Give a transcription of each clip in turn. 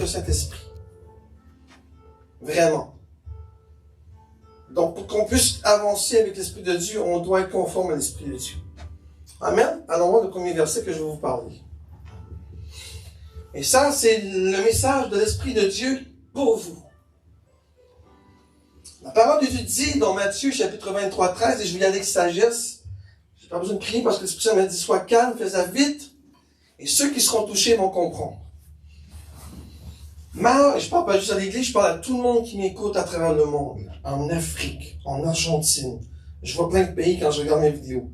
Saint-Esprit. Vraiment. Donc, pour qu'on puisse avancer avec l'Esprit de Dieu, on doit être conforme à l'Esprit de Dieu. Amen. Allons voir le premier verset que je vais vous parler. Et ça, c'est le message de l'Esprit de Dieu pour vous. La parole de Dieu dit dans Matthieu, chapitre 23, 13, et je vais y aller avec sagesse. Je n'ai pas besoin de prier parce que l'Esprit Saint m'a dit, sois calme, fais ça vite, et ceux qui seront touchés vont comprendre. Mais je ne parle pas juste à l'Église, je parle à tout le monde qui m'écoute à travers le monde. En Afrique, en Argentine. Je vois plein de pays quand je regarde mes vidéos.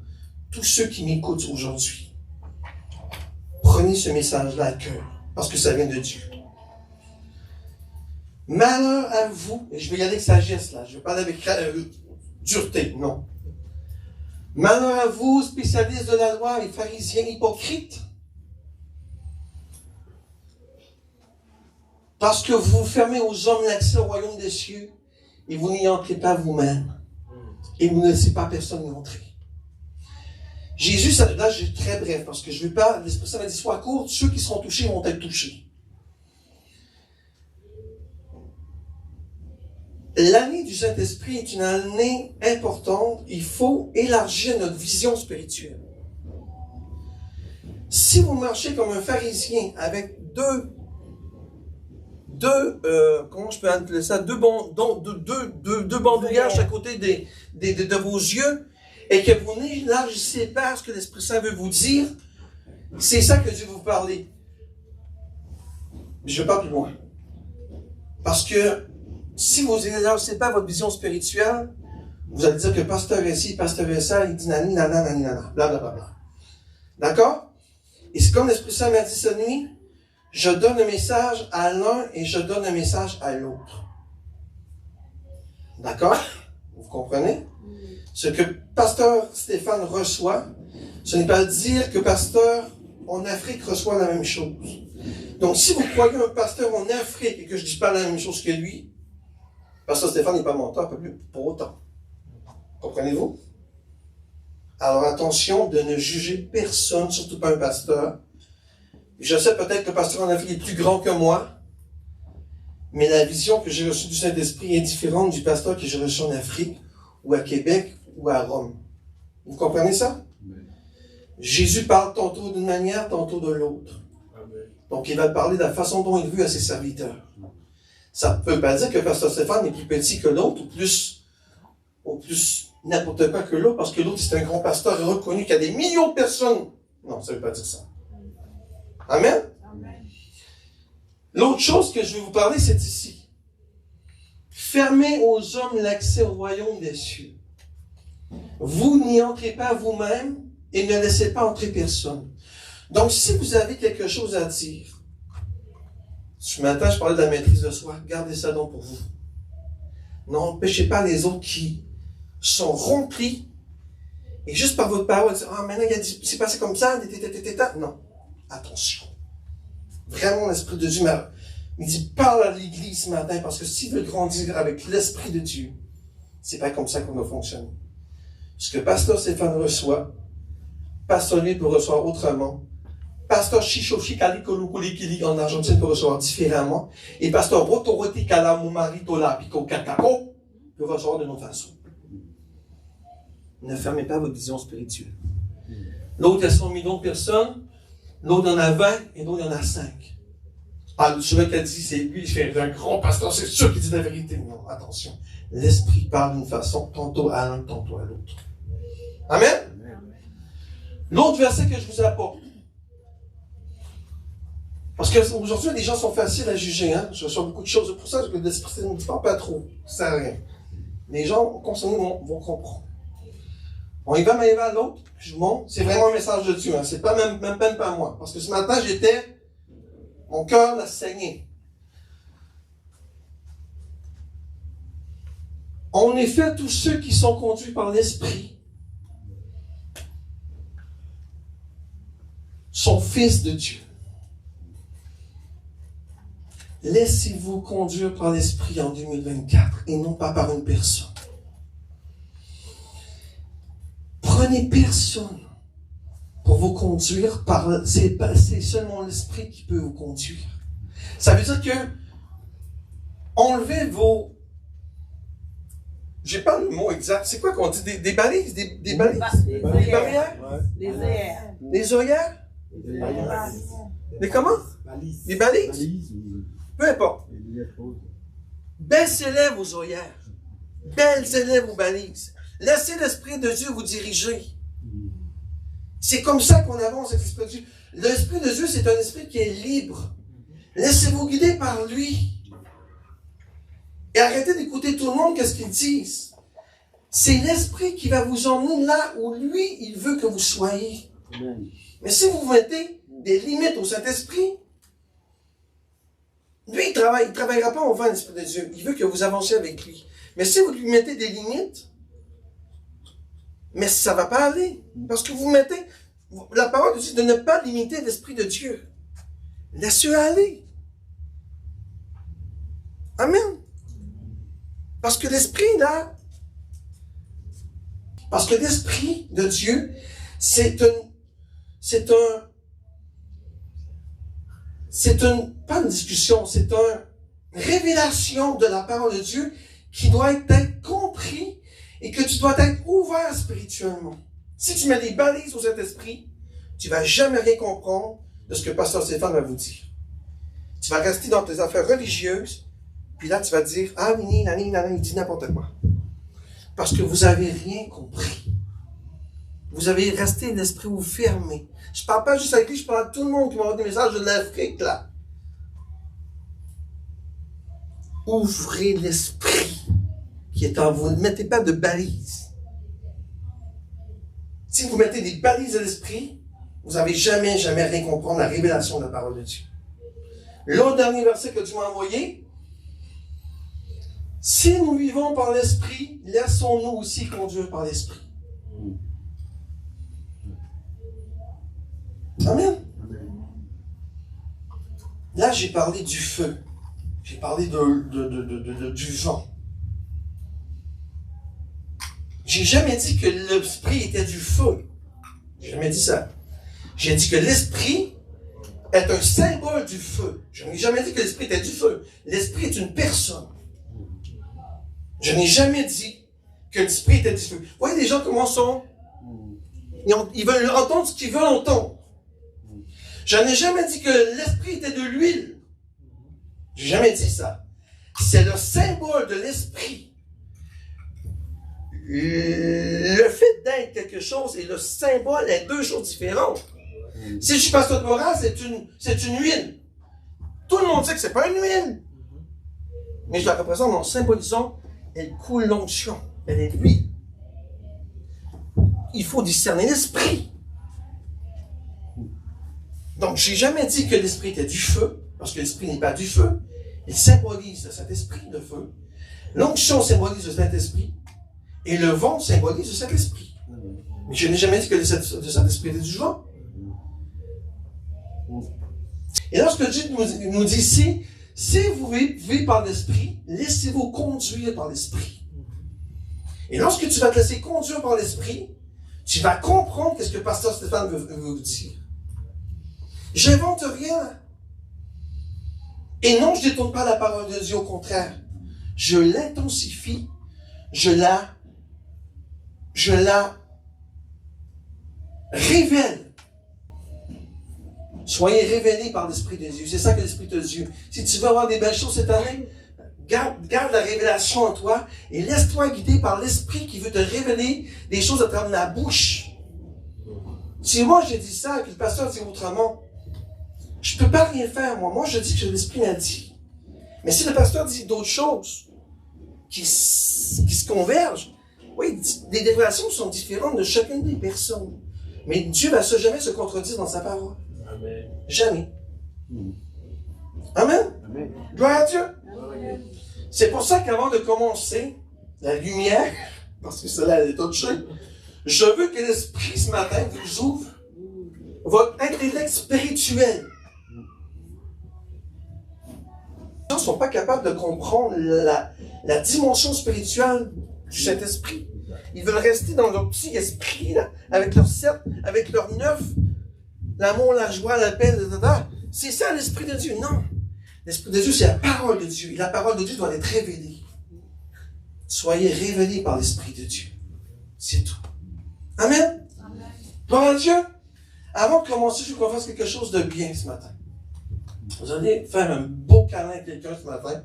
Tous ceux qui m'écoutent aujourd'hui, prenez ce message-là à cœur, parce que ça vient de Dieu. Malheur à vous, et je vais y aller avec sagesse là, je ne vais pas aller avec dureté, non. Malheur à vous, spécialistes de la loi et pharisiens hypocrites, parce que vous fermez aux hommes l'accès au royaume des cieux, et vous n'y entrez pas vous-même, et vous ne laissez pas personne y entrer. Jésus, là, je suis très bref, parce que je ne veux pas, l'Esprit Saint m'a dit, sois court, ceux qui seront touchés vont être touchés. L'année du Saint-Esprit est une année importante. Il faut élargir notre vision spirituelle. Si vous marchez comme un pharisien avec comment je peux appeler ça, deux bandouillages à côté de vos yeux, et que vous n'élargissez pas ce que l'Esprit Saint veut vous dire, c'est ça que Dieu veut vous parler. Je ne vais pas plus loin. Parce que si vous n'élargissez pas votre vision spirituelle, vous allez dire que pasteur ici, pasteur ça, il dit nani, nana, nani, nana, blablabla. D'accord? Et c'est comme l'Esprit Saint m'a dit cette nuit, je donne un message à l'un et je donne un message à l'autre. D'accord? Vous comprenez? Ce que pasteur Stéphane reçoit, ce n'est pas dire que pasteur en Afrique reçoit la même chose. Donc, si vous croyez un pasteur en Afrique et que je ne dis pas la même chose que lui, pasteur Stéphane n'est pas menteur, pas plus pour autant. Comprenez-vous? Alors, attention de ne juger personne, surtout pas un pasteur. Je sais peut-être que le pasteur en Afrique est plus grand que moi, mais la vision que j'ai reçue du Saint-Esprit est différente du pasteur que j'ai reçu en Afrique, ou à Québec, ou à Rome. Vous comprenez ça? Jésus parle tantôt d'une manière, tantôt de l'autre. Donc, il va parler de la façon dont il veut à ses serviteurs. Ça ne veut pas dire que pasteur Stéphane est plus petit que l'autre, ou plus n'importe quoi que l'autre, parce que l'autre, c'est un grand pasteur reconnu qui a des millions de personnes. Non, ça ne veut pas dire ça. Amen? Amen. L'autre chose que je vais vous parler, c'est ici. Fermez aux hommes l'accès au royaume des cieux. Vous n'y entrez pas vous-même et ne laissez pas entrer personne. Donc, si vous avez quelque chose à dire, ce matin, je parlais de la maîtrise de soi, gardez ça donc pour vous. N'empêchez pas les autres qui sont remplis et juste par votre parole, dire, maintenant, c'est passé comme ça, non. Attention. Vraiment, l'Esprit de Dieu m'a dit, parle à l'Église ce matin, parce que s'il veut grandir avec l'Esprit de Dieu, c'est pas comme ça qu'on va fonctionner. Ce que pasteur Stéphane reçoit, pasteur lui peut recevoir autrement. Pasteur Shishoshi Kalikulikuli en Argentine peut recevoir différemment. Et pasteur Rotoroti Kalamumaritola Piko Kakako peut recevoir de notre façon. Ne fermez pas votre vision spirituelle. L'autre, il y a 100 millions de personnes. L'autre, il y en a 20 et l'autre, il y en a 5. Ah, celui qui a dit, c'est lui, c'est un grand pasteur, c'est sûr qu'il dit la vérité. Non, attention. L'Esprit parle d'une façon, tantôt à l'un, tantôt à l'autre. Amen? L'autre verset que je vous apporte. Parce qu'aujourd'hui, les gens sont faciles à juger. Hein? Je reçois beaucoup de choses. C'est pour ça que l'Esprit ne me dit pas trop. Ça sert à rien. Les gens concernés vont comprendre. On y va, mais il va à l'autre. Je monte. C'est vraiment un message de Dieu. Hein? C'est pas même pas moi. Parce que ce matin, mon cœur l'a saigné. En effet, tous ceux qui sont conduits par l'Esprit sont fils de Dieu. Laissez-vous conduire par l'Esprit en 2024 et non pas par une personne. Prenez personne pour vous conduire, c'est seulement l'Esprit qui peut vous conduire. Ça veut dire que enlevez vos... J'ai pas le mot exact. C'est quoi qu'on dit? Des balises? Des balises? Des barrières? Les œillères. Des œillères? Des comment? Des balises? Peu importe. Baissez-les vos œillères. Baissez-les vos balises. Laissez l'Esprit de Dieu vous diriger. C'est comme ça qu'on avance avec l'Esprit de Dieu. L'Esprit de Dieu, c'est un esprit qui est libre. Laissez-vous guider par lui. Et arrêtez d'écouter tout le monde, qu'est-ce qu'ils disent. C'est l'Esprit qui va vous emmener là où lui, il veut que vous soyez. Mais si vous mettez des limites au Saint-Esprit, lui, il ne travaillera pas en vain, l'Esprit de Dieu. Il veut que vous avanciez avec lui. Mais si vous lui mettez des limites, mais ça ne va pas aller. Parce que vous mettez, la parole dit de ne pas limiter l'Esprit de Dieu. Laissez-le aller. Amen. Parce que l'Esprit, là, parce que l'Esprit de Dieu, c'est pas une discussion, c'est une révélation de la parole de Dieu qui doit être compris et que tu dois être ouvert spirituellement. Si tu mets des balises au Saint-Esprit, tu ne vas jamais rien comprendre de ce que Pasteur Stéphane va vous dire. Tu vas rester dans tes affaires religieuses, puis là tu vas dire, ah oui, il dit n'importe quoi. Parce que vous n'avez rien compris. Vous avez resté l'esprit vous fermé. Je ne parle pas juste avec lui, je parle à tout le monde qui m'envoie des messages de l'Afrique, là. Ouvrez l'esprit qui est en vous. Ne mettez pas de balises. Si vous mettez des balises à l'esprit, vous n'avez jamais rien comprendre la révélation de la parole de Dieu. L'autre dernier verset que Dieu m'a envoyé, si nous vivons par l'esprit, laissons-nous aussi conduire par l'esprit. Amen. Là, j'ai parlé du feu. J'ai parlé du vent. J'ai jamais dit que l'esprit était du feu. J'ai jamais dit ça. J'ai dit que l'esprit est un symbole du feu. Je n'ai jamais dit que l'esprit était du feu. L'esprit est une personne. Je n'ai jamais dit que l'esprit était du feu. Vous voyez les gens comment sont? Ils veulent entendre ce qu'ils veulent entendre. Je n'ai jamais dit que l'esprit était de l'huile. J'ai jamais dit ça. C'est le symbole de l'esprit. Le fait d'être quelque chose et le symbole est deux choses différentes. Si je suis pasteur de morale, c'est une huile. Tout le monde sait que c'est pas une huile. Mais je la représente en symbolisant, elle coule l'onction. Elle est l'huile. Il faut discerner l'esprit. Donc, j'ai jamais dit que l'esprit était du feu, parce que l'esprit n'est pas du feu. Il symbolise le Saint-Esprit, le feu. L'onction symbolise le Saint-Esprit. Et le vent symbolise le Saint-Esprit. Mais je n'ai jamais dit que le Saint-Esprit était du vent. Et lorsque Dieu nous dit ici, si vous vivez par l'Esprit, laissez-vous conduire par l'Esprit. Et lorsque tu vas te laisser conduire par l'Esprit, tu vas comprendre ce que Pasteur Stéphane veut vous dire. J'invente rien. Et non, je ne détourne pas la parole de Dieu, au contraire. Je l'intensifie, je la révèle. Soyez révélés par l'Esprit de Dieu. C'est ça que l'Esprit de Dieu. Si tu veux avoir des belles choses cette année, garde la révélation en toi et laisse-toi guider par l'Esprit qui veut te révéler des choses à travers la bouche. Si moi j'ai dit ça et que le pasteur dit autrement, je ne peux pas rien faire, moi. Moi, je dis que l'Esprit m'a dit. Mais si le pasteur dit d'autres choses qui se convergent, oui, les révélations sont différentes de chacune des personnes. Mais Dieu ne va jamais se contredire dans sa parole. Amen. Jamais. Amen. Amen. Gloire à Dieu. Amen. C'est pour ça qu'avant de commencer la lumière, parce que cela est autre chose, je veux que l'Esprit ce matin vous ouvre votre intellect spirituel. Les gens ne sont pas capables de comprendre la dimension spirituelle du Saint-Esprit. Ils veulent rester dans leur petit esprit, là, avec leur 7, avec leur 9, l'amour, la joie, la paix, etc. C'est ça l'Esprit de Dieu. Non. L'Esprit de Dieu, c'est la parole de Dieu. Et la parole de Dieu doit être révélée. Soyez révélés par l'Esprit de Dieu. C'est tout. Amen. Gloire à Dieu. Avant de commencer, je veux qu'on fasse quelque chose de bien ce matin. Vous allez faire un beau câlin à quelqu'un ce matin.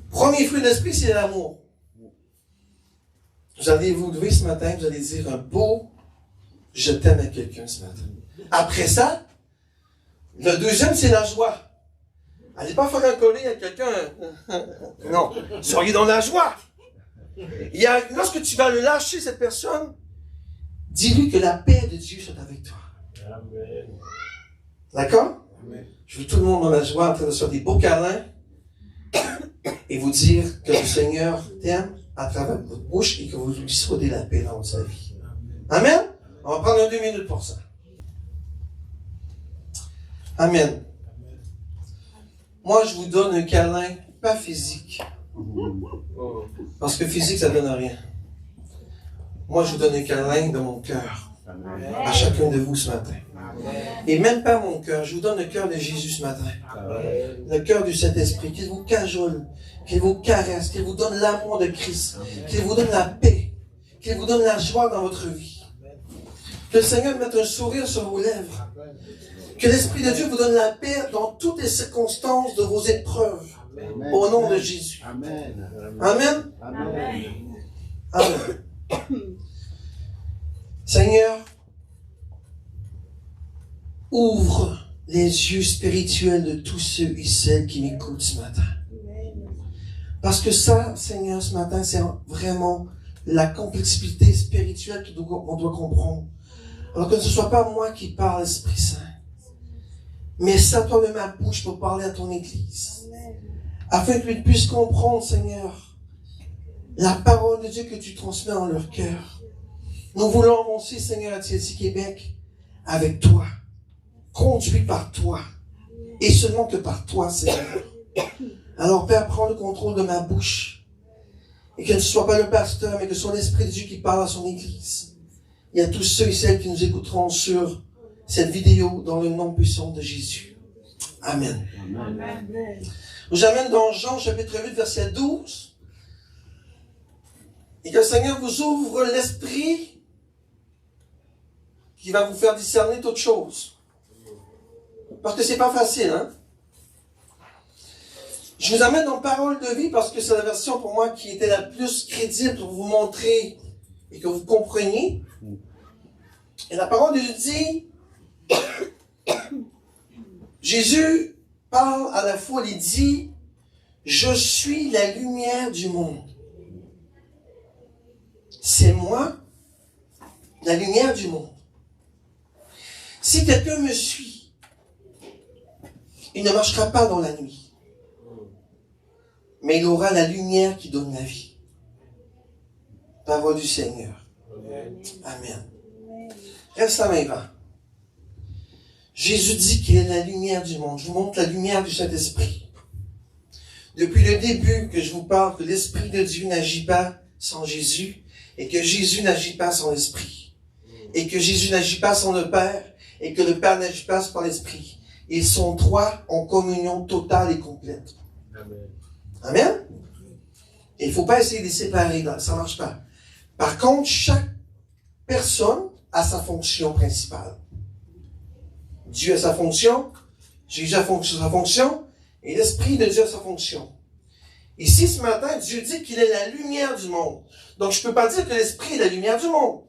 Premier fruit de l'Esprit, c'est l'amour. Vous allez vous lever ce matin, vous allez dire un beau « je t'aime » à quelqu'un ce matin. Après ça, le deuxième, c'est la joie. Allez pas faire un collier à quelqu'un. Non. Soyez dans la joie. Lorsque tu vas le lâcher, cette personne, dis-lui que la paix de Dieu soit avec toi. Amen. D'accord? Amen. Je veux tout le monde dans la joie, en train de se faire des beaux câlins et vous dire que le Seigneur t'aime à travers votre bouche et que vous lui souhaitez la paix dans sa vie. Amen? On va prendre 2 minutes pour ça. Amen. Moi, je vous donne un câlin, pas physique. Parce que physique, ça ne donne rien. Moi, je vous donne un câlin de mon cœur. À chacun de vous ce matin. Et même pas mon cœur, je vous donne le cœur de Jésus ce matin. Le cœur du Saint-Esprit, qu'il vous cajole, qu'il vous caresse, qu'il vous donne l'amour de Christ, qu'il vous donne la paix, qu'il vous donne la joie dans votre vie. Que le Seigneur mette un sourire sur vos lèvres. Que l'Esprit de Dieu vous donne la paix dans toutes les circonstances de vos épreuves. Amen. Au nom de Jésus. Amen. Amen. Amen. Amen. Seigneur, ouvre les yeux spirituels de tous ceux et celles qui m'écoutent ce matin. Parce que ça, Seigneur, ce matin, c'est vraiment la complexité spirituelle qu'on doit comprendre. Alors que ce ne soit pas moi qui parle, Esprit Saint, mais sers-toi de ma bouche pour parler à ton Église. Afin qu'ils puissent comprendre, Seigneur, la parole de Dieu que tu transmets en leur cœur. Nous voulons avancer, Seigneur, à TLC Québec, avec toi, conduit par toi, et seulement que par toi, Seigneur. Alors, Père, prends le contrôle de ma bouche, et que ce ne soit pas le pasteur, mais que ce soit l'Esprit de Dieu qui parle à son Église. Et à tous ceux et celles qui nous écouteront sur cette vidéo, dans le nom puissant de Jésus. Amen. Amen. Je vous amène dans Jean, chapitre 8, verset 12. Et que le Seigneur vous ouvre l'esprit qui va vous faire discerner toutes choses. Parce que c'est pas facile, hein? Je vous amène dans Parole de vie parce que c'est la version pour moi qui était la plus crédible pour vous montrer et que vous compreniez. Et la parole de Dieu dit, Jésus parle à la fois, il dit, je suis la lumière du monde. C'est moi, la lumière du monde. Si quelqu'un me suit, il ne marchera pas dans la nuit, mais il aura la lumière qui donne la vie. Parole du Seigneur. Amen. Reste la main va. Jésus dit qu'il est la lumière du monde. Je vous montre la lumière du Saint-Esprit. Depuis le début que je vous parle que l'Esprit de Dieu n'agit pas sans Jésus et que Jésus n'agit pas sans l'Esprit et que Jésus n'agit pas sans le Père et que le Père n'agit pas sans l'Esprit. Ils sont trois en communion totale et complète. Amen. Amen? Et il ne faut pas essayer de les séparer, ça ne marche pas. Par contre, chaque personne a sa fonction principale. Dieu a sa fonction, Jésus a sa fonction, et l'Esprit de Dieu a sa fonction. Ici, ce matin, Dieu dit qu'il est la lumière du monde. Donc, je ne peux pas dire que l'Esprit est la lumière du monde.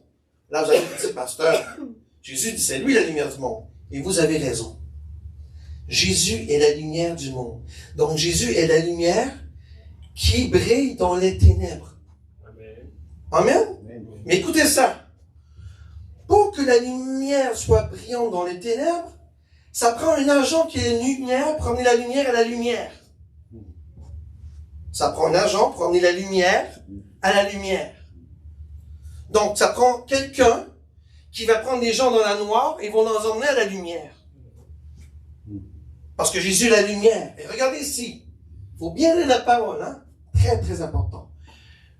Là, vous allez me dire, pasteur, Jésus dit c'est lui la lumière du monde. Et vous avez raison. Jésus est la lumière du monde. Donc, Jésus est la lumière qui brille dans les ténèbres. Amen. Amen? Amen. Mais écoutez ça. Pour que la lumière soit brillante dans les ténèbres, ça prend un agent qui est lumière pour amener la lumière à la lumière. Ça prend un agent pour amener la lumière à la lumière. Donc, ça prend quelqu'un qui va prendre des gens dans la noire et vont les emmener à la lumière. Parce que Jésus est la lumière. Et regardez ici. Il faut bien lire la parole, hein? Très, très important.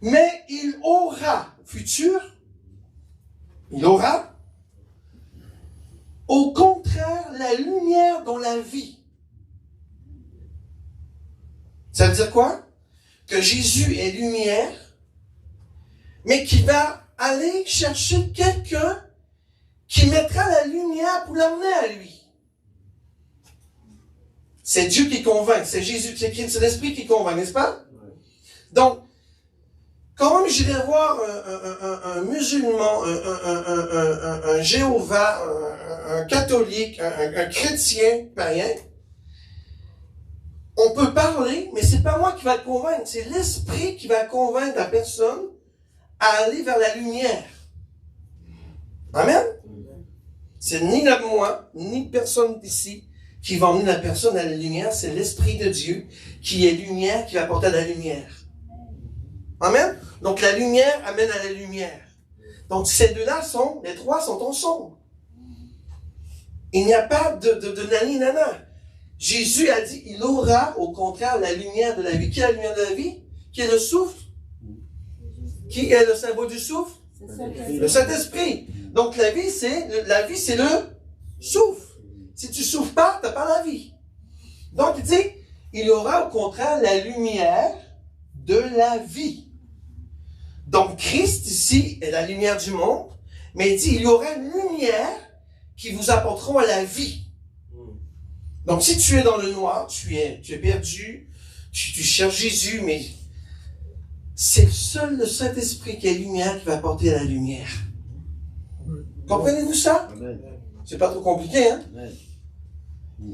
Mais il aura, futur, il aura, au contraire, la lumière dans la vie. Ça veut dire quoi? Que Jésus est lumière, mais qui va aller chercher quelqu'un qui mettra la lumière pour l'emmener à lui. C'est Dieu qui convainc, c'est Jésus, c'est l'Esprit qui convainc, n'est-ce pas? Donc, quand même j'irai voir un musulman, un Jéhovah, un catholique, un chrétien païen, on peut parler, mais c'est pas moi qui va le convaincre, c'est l'Esprit qui va convaincre la personne à aller vers la lumière. Amen? C'est ni moi, ni personne d'ici qui va emmener la personne à la lumière, c'est l'Esprit de Dieu qui est lumière, qui va apporter à la lumière. Amen? Donc la lumière amène à la lumière. Donc ces deux-là les trois sont ensemble. Il n'y a pas de nani nana. Jésus a dit, il aura au contraire la lumière de la vie. Qui est la lumière de la vie? Qui est le souffle? Qui est le symbole du souffle? Le Saint-Esprit. Donc la vie, c'est le souffle. Si tu souffles pas, tu n'as pas la vie. Donc il dit, il aura au contraire la lumière de la vie. Donc Christ ici est la lumière du monde, mais il dit, il y aura une lumière qui vous apportera à la vie. Donc si tu es dans le noir, tu es perdu, tu cherches Jésus, mais c'est seul le Saint-Esprit qui est lumière qui va apporter la lumière. Comprenez-vous ça? C'est pas trop compliqué, hein?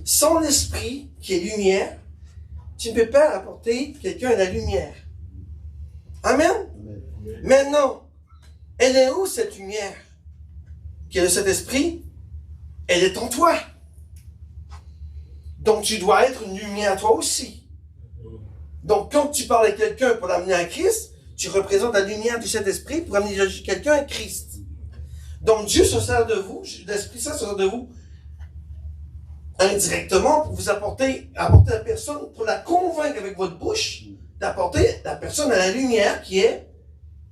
Sans l'Esprit qui est lumière, tu ne peux pas apporter quelqu'un à la lumière. Amen? Maintenant, elle est où cette lumière? Qui est le Saint-Esprit? Elle est en toi. Donc tu dois être une lumière toi aussi. Donc quand tu parles à quelqu'un pour l'amener à Christ, tu représentes la lumière du Saint-Esprit pour amener quelqu'un à Christ. Donc Dieu se sert de vous, l'Esprit Saint se sert de vous indirectement pour vous apporter la personne, pour la convaincre avec votre bouche, d'apporter la personne à la lumière qui est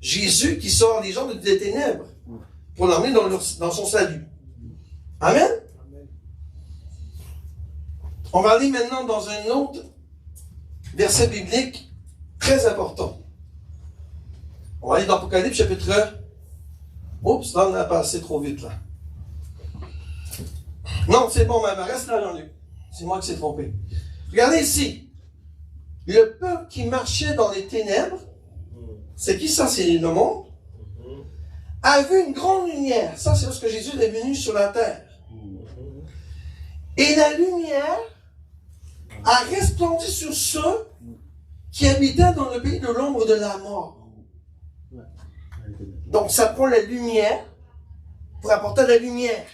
Jésus qui sort les gens des ténèbres pour l'emmener dans son salut. Amen? On va aller maintenant dans un autre verset biblique très important. On va aller dans Apocalypse chapitre... Oups, là on a passé trop vite là. Non, c'est bon, mais reste là, Jean-Luc. C'est moi qui s'est trompé. Regardez ici. Le peuple qui marchait dans les ténèbres, c'est qui ça? C'est le monde. A vu une grande lumière. Ça, c'est lorsque Jésus est venu sur la terre. Et la lumière a resplendi sur ceux qui habitaient dans le pays de l'ombre de la mort. Donc, ça prend la lumière pour apporter la lumière.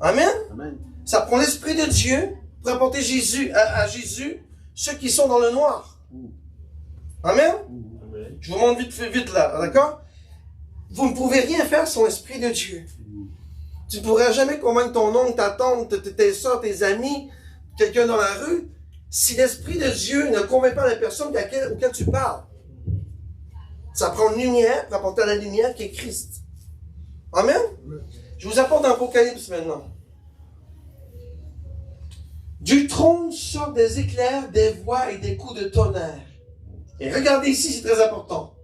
Amen? Amen. Ça prend l'Esprit de Dieu pour apporter à Jésus ceux qui sont dans le noir. Amen? Amen. Je vous montre vite là, d'accord? Vous ne pouvez rien faire sans l'Esprit de Dieu. Tu ne pourras jamais convaincre ton oncle, ta tante, tes soeurs, tes amis, quelqu'un dans la rue, si l'Esprit de Dieu ne convainc pas la personne auquel tu parles. Ça prend une lumière pour apporter la lumière qui est Christ. Amen? Je vous apporte un Apocalypse maintenant. Du trône sortent des éclairs, des voix et des coups de tonnerre. Et regardez ici, c'est très important.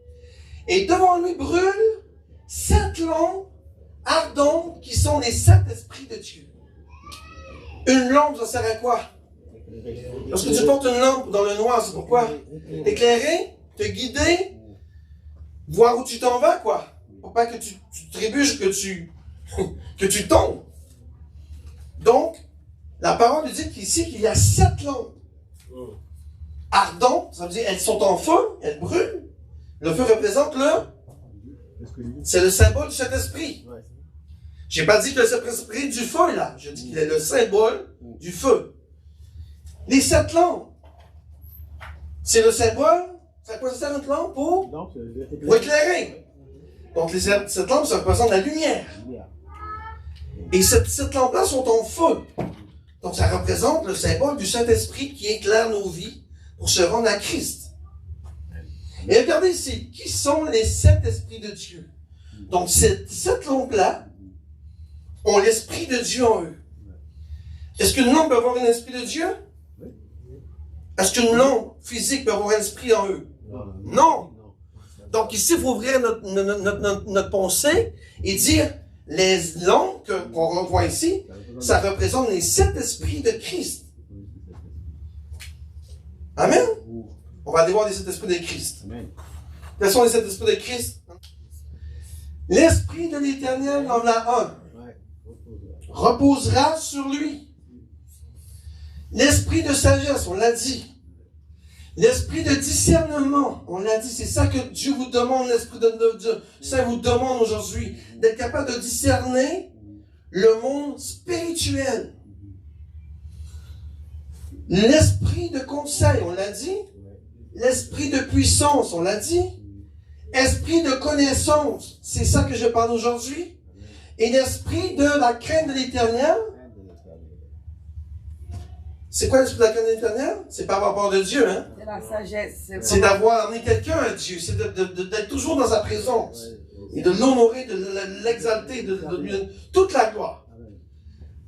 Et devant lui brûlent 7 lampes ardentes qui sont les 7 esprits de Dieu. Une lampe, ça sert à quoi? Lorsque tu portes une lampe dans le noir, c'est pourquoi? T'éclairer, te guider, voir où tu t'en vas, quoi. Pour pas que tu trébuches, que tu tombes. Donc, la parole nous dit qu'ici, qu'il y a 7 lampes ardentes, ça veut dire elles sont en feu, elles brûlent. Le feu représente c'est le symbole du Saint-Esprit. J'ai pas dit que le Saint-Esprit du feu, là. Je dis qu'il est le symbole du feu. Les 7 lampes, c'est le symbole. C'est à quoi ça sert une lampe? Pour éclairer. Donc, les 7 lampes, ça représente la lumière. Et cette lampe-là sont en feu. Donc, ça représente le symbole du Saint-Esprit qui éclaire nos vies pour se rendre à Christ. Et regardez ici, qui sont les 7 esprits de Dieu? Donc, cette lampe-là ont l'Esprit de Dieu en eux. Est-ce qu'une lampe peut avoir un esprit de Dieu? Est-ce qu'une langue physique peut avoir un esprit en eux? Non. Donc ici, il faut ouvrir notre pensée et dire, les langues qu'on voit ici, ça représente les 7 esprits de Christ. Amen? On va aller voir les 7 esprits de Christ. Quels sont les 7 esprits de Christ? L'esprit de l'Éternel en la un reposera sur lui. L'esprit de sagesse, on l'a dit. L'esprit de discernement, on l'a dit, c'est ça que Dieu vous demande, l'esprit de Dieu. Ça vous demande aujourd'hui, d'être capable de discerner le monde spirituel. L'esprit de conseil, on l'a dit. L'esprit de puissance, on l'a dit. Esprit de connaissance, c'est ça que je parle aujourd'hui. Et l'esprit de la crainte de l'Éternel. C'est quoi l'esprit de la crainte de l'Éternel? C'est par rapport de Dieu, hein? C'est la sagesse. C'est d'avoir amené quelqu'un à Dieu. C'est d'être toujours dans sa présence. Et de l'honorer, de l'exalter, de lui donner toute la gloire.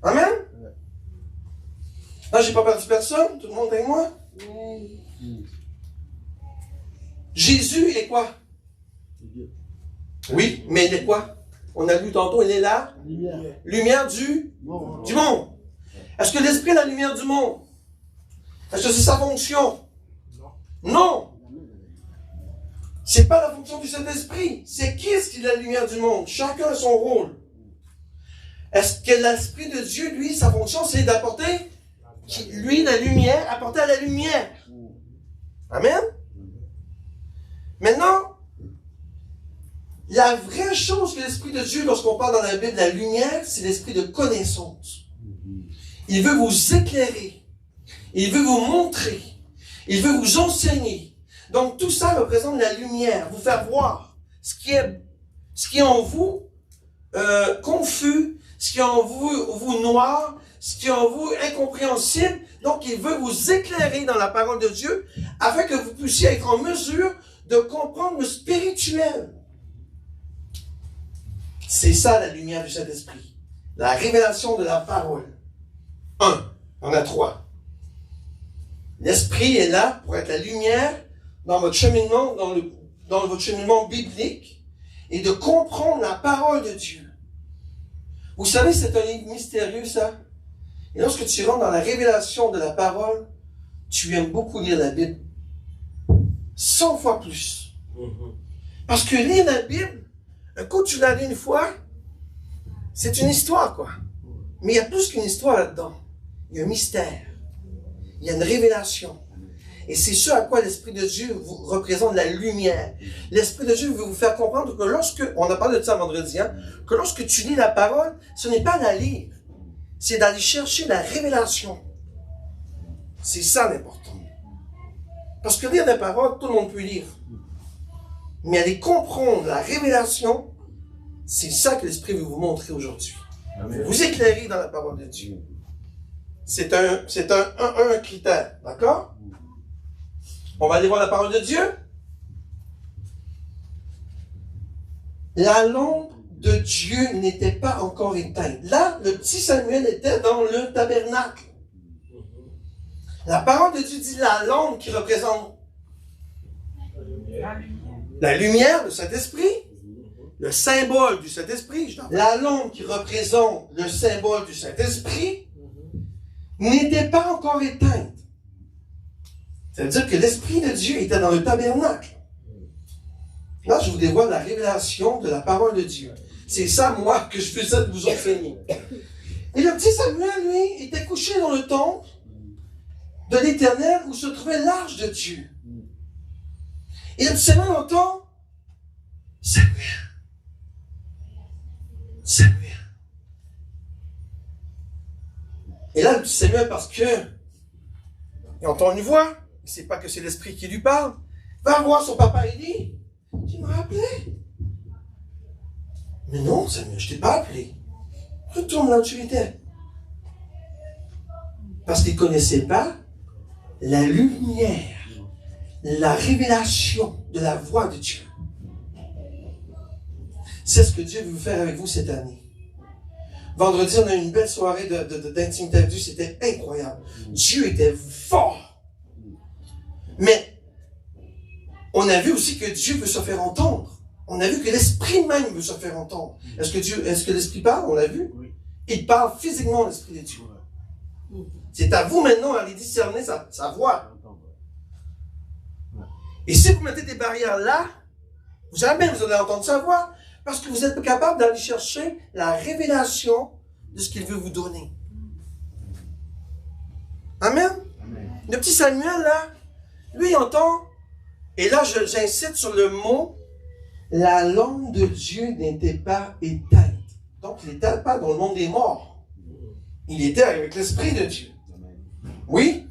Amen? Là, j'ai pas perdu personne. Tout le monde est avec moi? Jésus est quoi? Oui, mais il est quoi? On a lu tantôt, il est là. Lumière du monde. Est-ce que l'esprit est la lumière du monde? Est-ce que c'est sa fonction? Non. C'est pas la fonction du Saint-Esprit. C'est qui est-ce qui est la lumière du monde? Chacun a son rôle. Est-ce que l'Esprit de Dieu, lui, sa fonction, c'est d'apporter, lui, la lumière, apporter à la lumière. Amen? Maintenant, la vraie chose que l'Esprit de Dieu, lorsqu'on parle dans la Bible de la lumière, c'est l'esprit de connaissance. Il veut vous éclairer. Il veut vous montrer. Il veut vous enseigner. Donc tout ça représente la lumière, vous faire voir ce qui est en vous confus, ce qui est en vous noir, ce qui est en vous incompréhensible. Donc il veut vous éclairer dans la parole de Dieu afin que vous puissiez être en mesure de comprendre le spirituel. C'est ça la lumière du Saint-Esprit. La révélation de la parole. 1. On a 3. L'Esprit est là pour être la lumière dans votre cheminement, dans votre cheminement biblique et de comprendre la parole de Dieu. Vous savez, c'est un livre mystérieux, ça. Et lorsque tu rentres dans la révélation de la parole, tu aimes beaucoup lire la Bible. 100 fois plus. Parce que lire la Bible, un coup tu l'as lu une fois, c'est une histoire, quoi. Mais il y a plus qu'une histoire là-dedans. Il y a un mystère. Il y a une révélation. Et c'est ce à quoi l'Esprit de Dieu vous représente la lumière. L'Esprit de Dieu veut vous faire comprendre que lorsque, on a parlé de ça vendredi, hein, que lorsque tu lis la parole, ce n'est pas la lire. C'est d'aller chercher la révélation. C'est ça l'important. Parce que lire la parole, tout le monde peut lire. Mais aller comprendre la révélation, c'est ça que l'Esprit veut vous montrer aujourd'hui. Vous éclairer dans la parole de Dieu. C'est un critère, d'accord? On va aller voir la parole de Dieu. La lampe de Dieu n'était pas encore éteinte. Là, le petit Samuel était dans le tabernacle. La parole de Dieu dit la lampe qui représente la lumière, le Saint-Esprit, le symbole du Saint-Esprit. La lampe qui représente le symbole du Saint-Esprit n'était pas encore éteinte. Ça veut dire que l'Esprit de Dieu était dans le tabernacle. Là, je vous dévoile la révélation de la parole de Dieu. C'est ça, moi, que je faisais de vous enseigner. Et le petit Samuel, lui, était couché dans le temple de l'Éternel où se trouvait l'arche de Dieu. Et le petit Samuel entend Samuel. Samuel. Et là, le petit Samuel, parce que il entend une voix, il ne sait pas que c'est l'Esprit qui lui parle, va voir son papa Élie. Tu m'as appelé. Mais non, Samuel, je ne t'ai pas appelé. Retourne là où tu étais. Parce qu'il ne connaissait pas la lumière, la révélation de la voix de Dieu. C'est ce que Dieu veut faire avec vous cette année. Vendredi, on a eu une belle soirée d'intimité avec Dieu. C'était incroyable. Dieu était fort. Mais on a vu aussi que Dieu veut se faire entendre. On a vu que l'Esprit même veut se faire entendre. Est-ce que l'Esprit parle? On l'a vu. Oui. Il parle physiquement, l'Esprit de Dieu. C'est à vous maintenant à aller discerner sa voix. Et si vous mettez des barrières là, jamais vous allez entendre sa voix, parce que vous êtes capable d'aller chercher la révélation de ce qu'il veut vous donner. Amen. Amen. Le petit Samuel, là, lui, il entend, et là, j'incite sur le mot, la langue de Dieu n'était pas éteinte. Donc, il n'était pas dans le monde des morts. Il était avec l'Esprit de Dieu. Oui?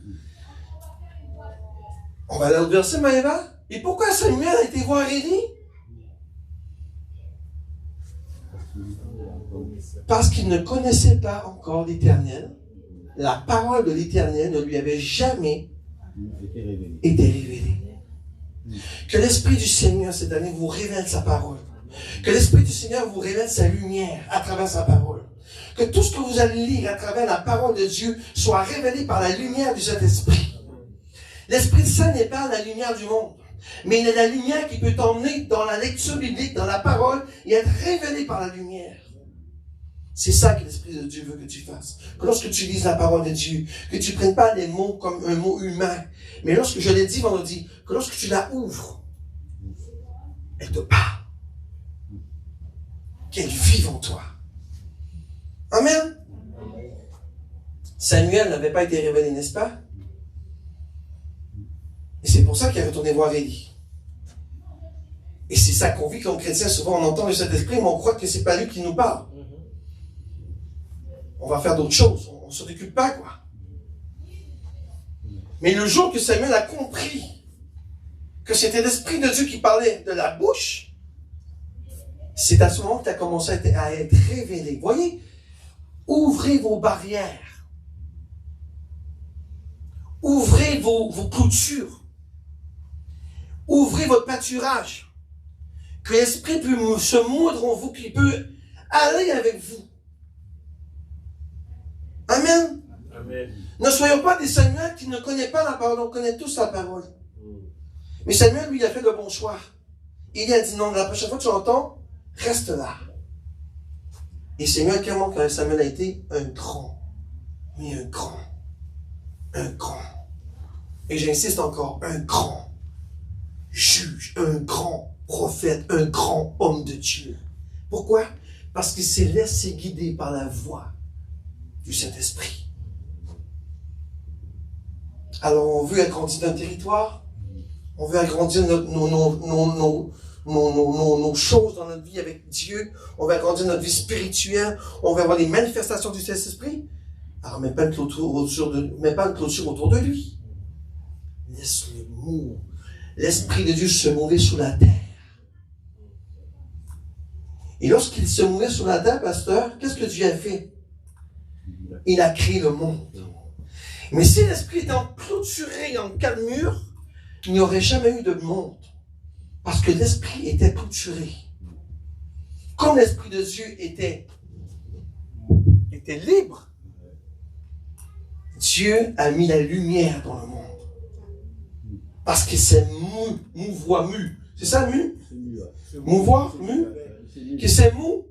On va aller au verset, Maëva. Et pourquoi Samuel a été voir Élie? Parce qu'il ne connaissait pas encore l'Éternel. La parole de l'Éternel ne lui avait jamais été révélée. Que l'Esprit du Seigneur cette année vous révèle sa parole. Que l'Esprit du Seigneur vous révèle sa lumière à travers sa parole. Que tout ce que vous allez lire à travers la parole de Dieu soit révélé par la lumière du Saint-Esprit. L'Esprit Saint n'est pas la lumière du monde, mais il est la lumière qui peut t'emmener dans la lecture biblique, dans la parole, et être révélé par la lumière. C'est ça que l'Esprit de Dieu veut que tu fasses. Que lorsque tu lises la parole de Dieu, que tu ne prennes pas les mots comme un mot humain, mais lorsque je l'ai dit vendredi, que lorsque tu la ouvres, elle te parle. Qu'elle vive en toi. Amen. Samuel n'avait pas été révélé, n'est-ce pas? Et c'est pour ça qu'il est retourné voir Élie. Et c'est ça qu'on vit comme chrétien. Souvent, on entend le Saint-Esprit, mais on croit que c'est pas lui qui nous parle. On va faire d'autres choses. On ne s'en occupe pas, quoi. Mais le jour que Samuel a compris que c'était l'Esprit de Dieu qui parlait de la bouche, c'est à ce moment que tu as commencé à être révélé. Voyez, ouvrez vos barrières. Ouvrez vos clôtures. Ouvrez votre pâturage. Que l'Esprit peut se moudre en vous, qu'il peut aller avec vous. Amen. Amen. Ne soyons pas des Samuel qui ne connaissent pas la parole. On connaît tous la parole. Mais Samuel, lui, il a fait le bon choix. Il a dit non, la prochaine fois que tu entends, reste là. Et Samuel, clairement, quand Samuel a été un grand, mais un grand, et j'insiste encore, un grand juge, un grand prophète, un grand homme de Dieu. Pourquoi? Parce qu'il s'est laissé guider par la voix du Saint-Esprit. Alors, on veut agrandir notre territoire, on veut agrandir nos choses dans notre vie avec Dieu, on veut agrandir notre vie spirituelle, on veut avoir les manifestations du Saint-Esprit. Alors, mets pas une clôture autour de lui. Laisse-le mourir. L'Esprit de Dieu se mouvait sous la terre. Et lorsqu'il se mouvait sur la terre, pasteur, qu'est-ce que Dieu a fait? Il a créé le monde. Mais si l'Esprit était clôturé en calmure, il n'y aurait jamais eu de monde. Parce que l'Esprit était clôturé. Comme l'Esprit de Dieu était libre, Dieu a mis la lumière dans le monde. Parce que c'est mouvoir, mu. C'est ça, mu? Mouvoir, mu? Que c'est mou?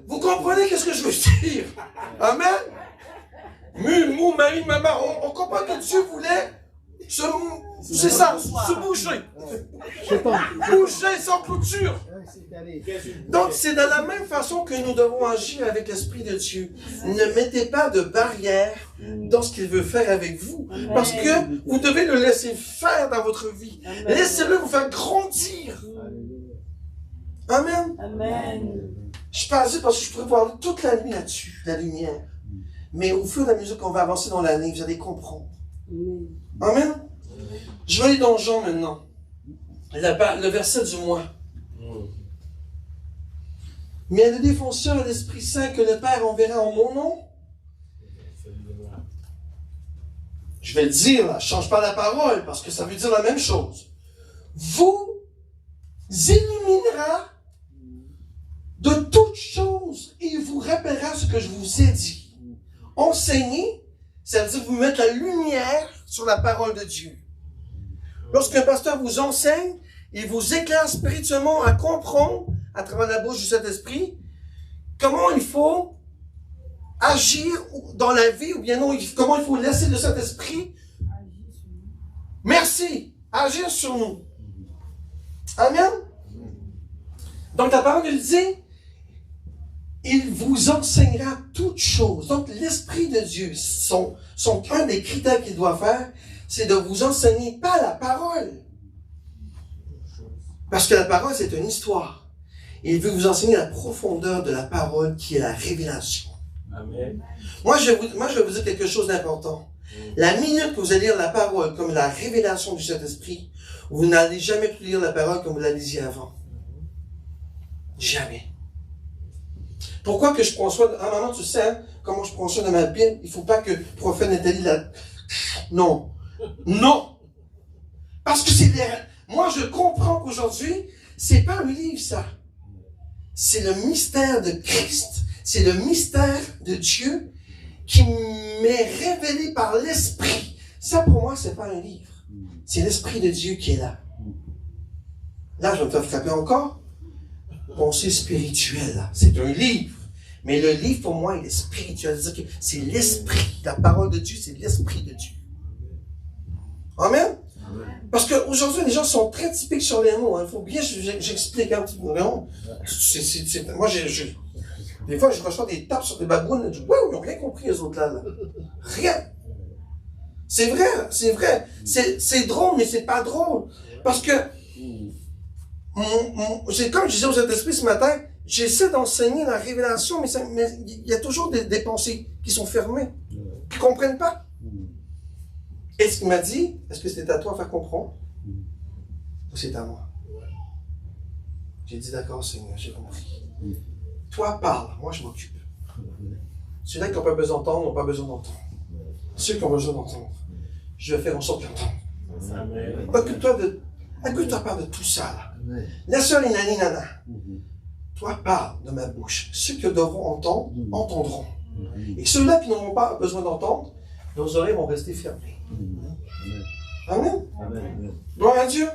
Vous comprenez qu'est-ce que je veux dire? Amen? Mou, Marie, maman, on comprend que Dieu voulait se bouger. Bouger sans clôture. Donc, c'est de la même façon que nous devons agir avec l'Esprit de Dieu. Ne mettez pas de barrière dans ce qu'il veut faire avec vous. Parce que vous devez le laisser faire dans votre vie. Laissez-le vous faire grandir. Amen. Amen. Je parle parce que je pourrais voir toute la nuit là-dessus, la lumière. Mais au fur et à mesure qu'on va avancer dans l'année, vous allez comprendre. Amen. Je vais aller dans Jean maintenant. Le verset du mois. Mais le défenseur, l'Esprit Saint que le Père enverra en mon nom. Je vais le dire, là, je ne change pas la parole parce que ça veut dire la même chose. Vous illuminera de toutes choses et il vous rappellera ce que je vous ai dit. Enseigner, ça veut dire vous mettre la lumière sur la parole de Dieu. Lorsqu'un pasteur vous enseigne, il vous éclaire spirituellement à comprendre, à travers la bouche du Saint-Esprit, comment il faut agir dans la vie, ou bien non, comment il faut laisser le Saint-Esprit, merci, agir sur nous. Amen. Donc la parole nous dit, il vous enseignera toutes choses. Donc l'Esprit de Dieu, un des critères qu'il doit faire, c'est de vous enseigner pas la parole. Parce que la parole, c'est une histoire. Il veut vous enseigner la profondeur de la parole qui est la révélation. Amen. Moi, je vais vous dire quelque chose d'important. La minute que vous allez lire la parole comme la révélation du Saint-Esprit, vous n'allez jamais plus lire la parole comme vous la lisiez avant. Jamais. Pourquoi que je prends soin à un moment, tu sais, hein, comment je prends soin de ma Bible, il ne faut pas que le prophète Nathalie la... Non. Non. Parce que moi, je comprends qu'aujourd'hui, c'est pas un livre, ça. C'est le mystère de Christ. C'est le mystère de Dieu qui m'est révélé par l'Esprit. Ça, pour moi, c'est pas un livre. C'est l'Esprit de Dieu qui est là. Là, je vais me faire frapper encore. Pensée spirituelle, là. C'est un livre. Mais le livre, pour moi, il est spirituel. C'est-à-dire que c'est l'Esprit. La parole de Dieu, c'est l'Esprit de Dieu. Amen? Parce qu'aujourd'hui, les gens sont très typiques sur les mots. Il faut bien que j'explique un petit peu. Moi, des fois, je reçois des tapes sur des babounes. Je dis, wow, ils n'ont rien compris, les autres là. Rien. C'est vrai, c'est vrai. C'est drôle, mais c'est pas drôle. Parce que, c'est comme je disais aux Saint-Esprit ce matin, j'essaie d'enseigner la révélation, mais il y a toujours des pensées qui sont fermées, qui ne comprennent pas. Et ce qu'il m'a dit, est-ce que c'était à toi à faire comprendre? Ou c'est à moi? J'ai dit, d'accord, Seigneur, j'ai compris. Toi, parle, moi je m'occupe. Ceux-là qui n'ont pas besoin d'entendre n'ont pas besoin d'entendre. Ceux qui ont besoin d'entendre, je vais faire en sorte qu'ils entendent. Occupe-toi pas de tout ça, là. Laisse-le les nani-nana. Toi, parle de ma bouche. Ceux qui devront entendre, entendront. Et ceux-là qui n'auront pas besoin d'entendre, nos oreilles vont rester fermées. Amen. Amen. Gloire à Dieu.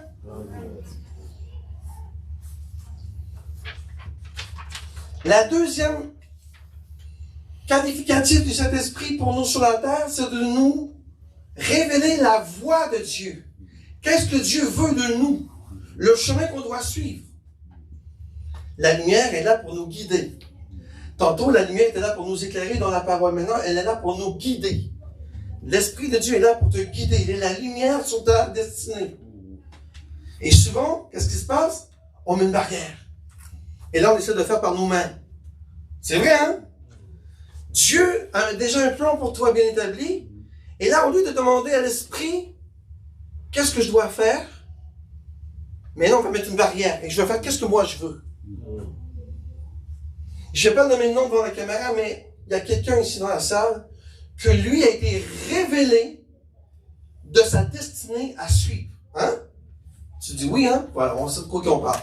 La deuxième qualificatif du Saint-Esprit pour nous sur la terre, c'est de nous révéler la voie de Dieu. Qu'est-ce que Dieu veut de nous? Le chemin qu'on doit suivre. La lumière est là pour nous guider. Tantôt, la lumière était là pour nous éclairer dans la parole. Maintenant, elle est là pour nous guider. L'Esprit de Dieu est là pour te guider. Il est la lumière sur ta destinée. Et souvent, qu'est-ce qui se passe? On met une barrière. Et là, on essaie de faire par nous-mêmes. C'est vrai, hein? Dieu a déjà un plan pour toi bien établi. Et là, au lieu de demander à l'Esprit, qu'est-ce que je dois faire? Mais non, on va mettre une barrière. Et je vais faire qu'est-ce que moi je veux. Je ne vais pas nommer le nom devant la caméra, mais il y a quelqu'un ici dans la salle que lui a été révélé de sa destinée à suivre. Hein? Tu dis oui, hein? Voilà, on sait de quoi qu'on parle.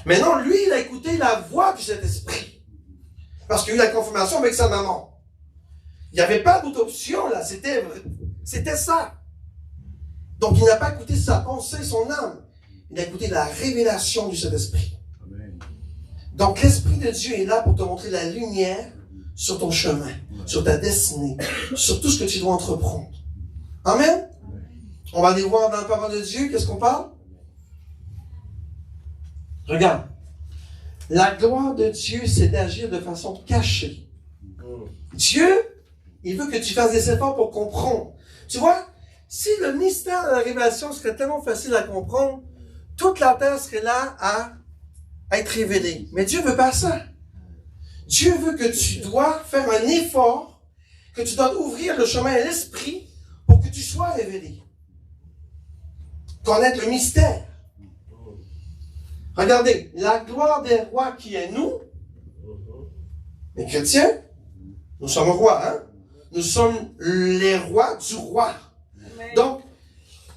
Mais non, lui, il a écouté la voix de cet esprit. Parce qu'il a eu la confirmation avec sa maman. Il n'y avait pas d'autre option, là. C'était ça. Donc, il n'a pas écouté sa pensée, son âme. Il a écouté la révélation du Saint-Esprit. Donc, l'Esprit de Dieu est là pour te montrer la lumière sur ton chemin, sur ta destinée, sur tout ce que tu dois entreprendre. Amen? On va aller voir dans la parole de Dieu, qu'est-ce qu'on parle? Regarde. La gloire de Dieu, c'est d'agir de façon cachée. Dieu, il veut que tu fasses des efforts pour comprendre. Tu vois, si le mystère de la révélation serait tellement facile à comprendre, toute la terre serait là à être révélée. Mais Dieu veut pas ça. Dieu veut que tu dois faire un effort, que tu dois ouvrir le chemin à l'esprit pour que tu sois révélé. Connaître le mystère. Regardez, la gloire des rois qui est nous, les chrétiens, nous sommes rois, hein? Nous sommes les rois du roi. Donc,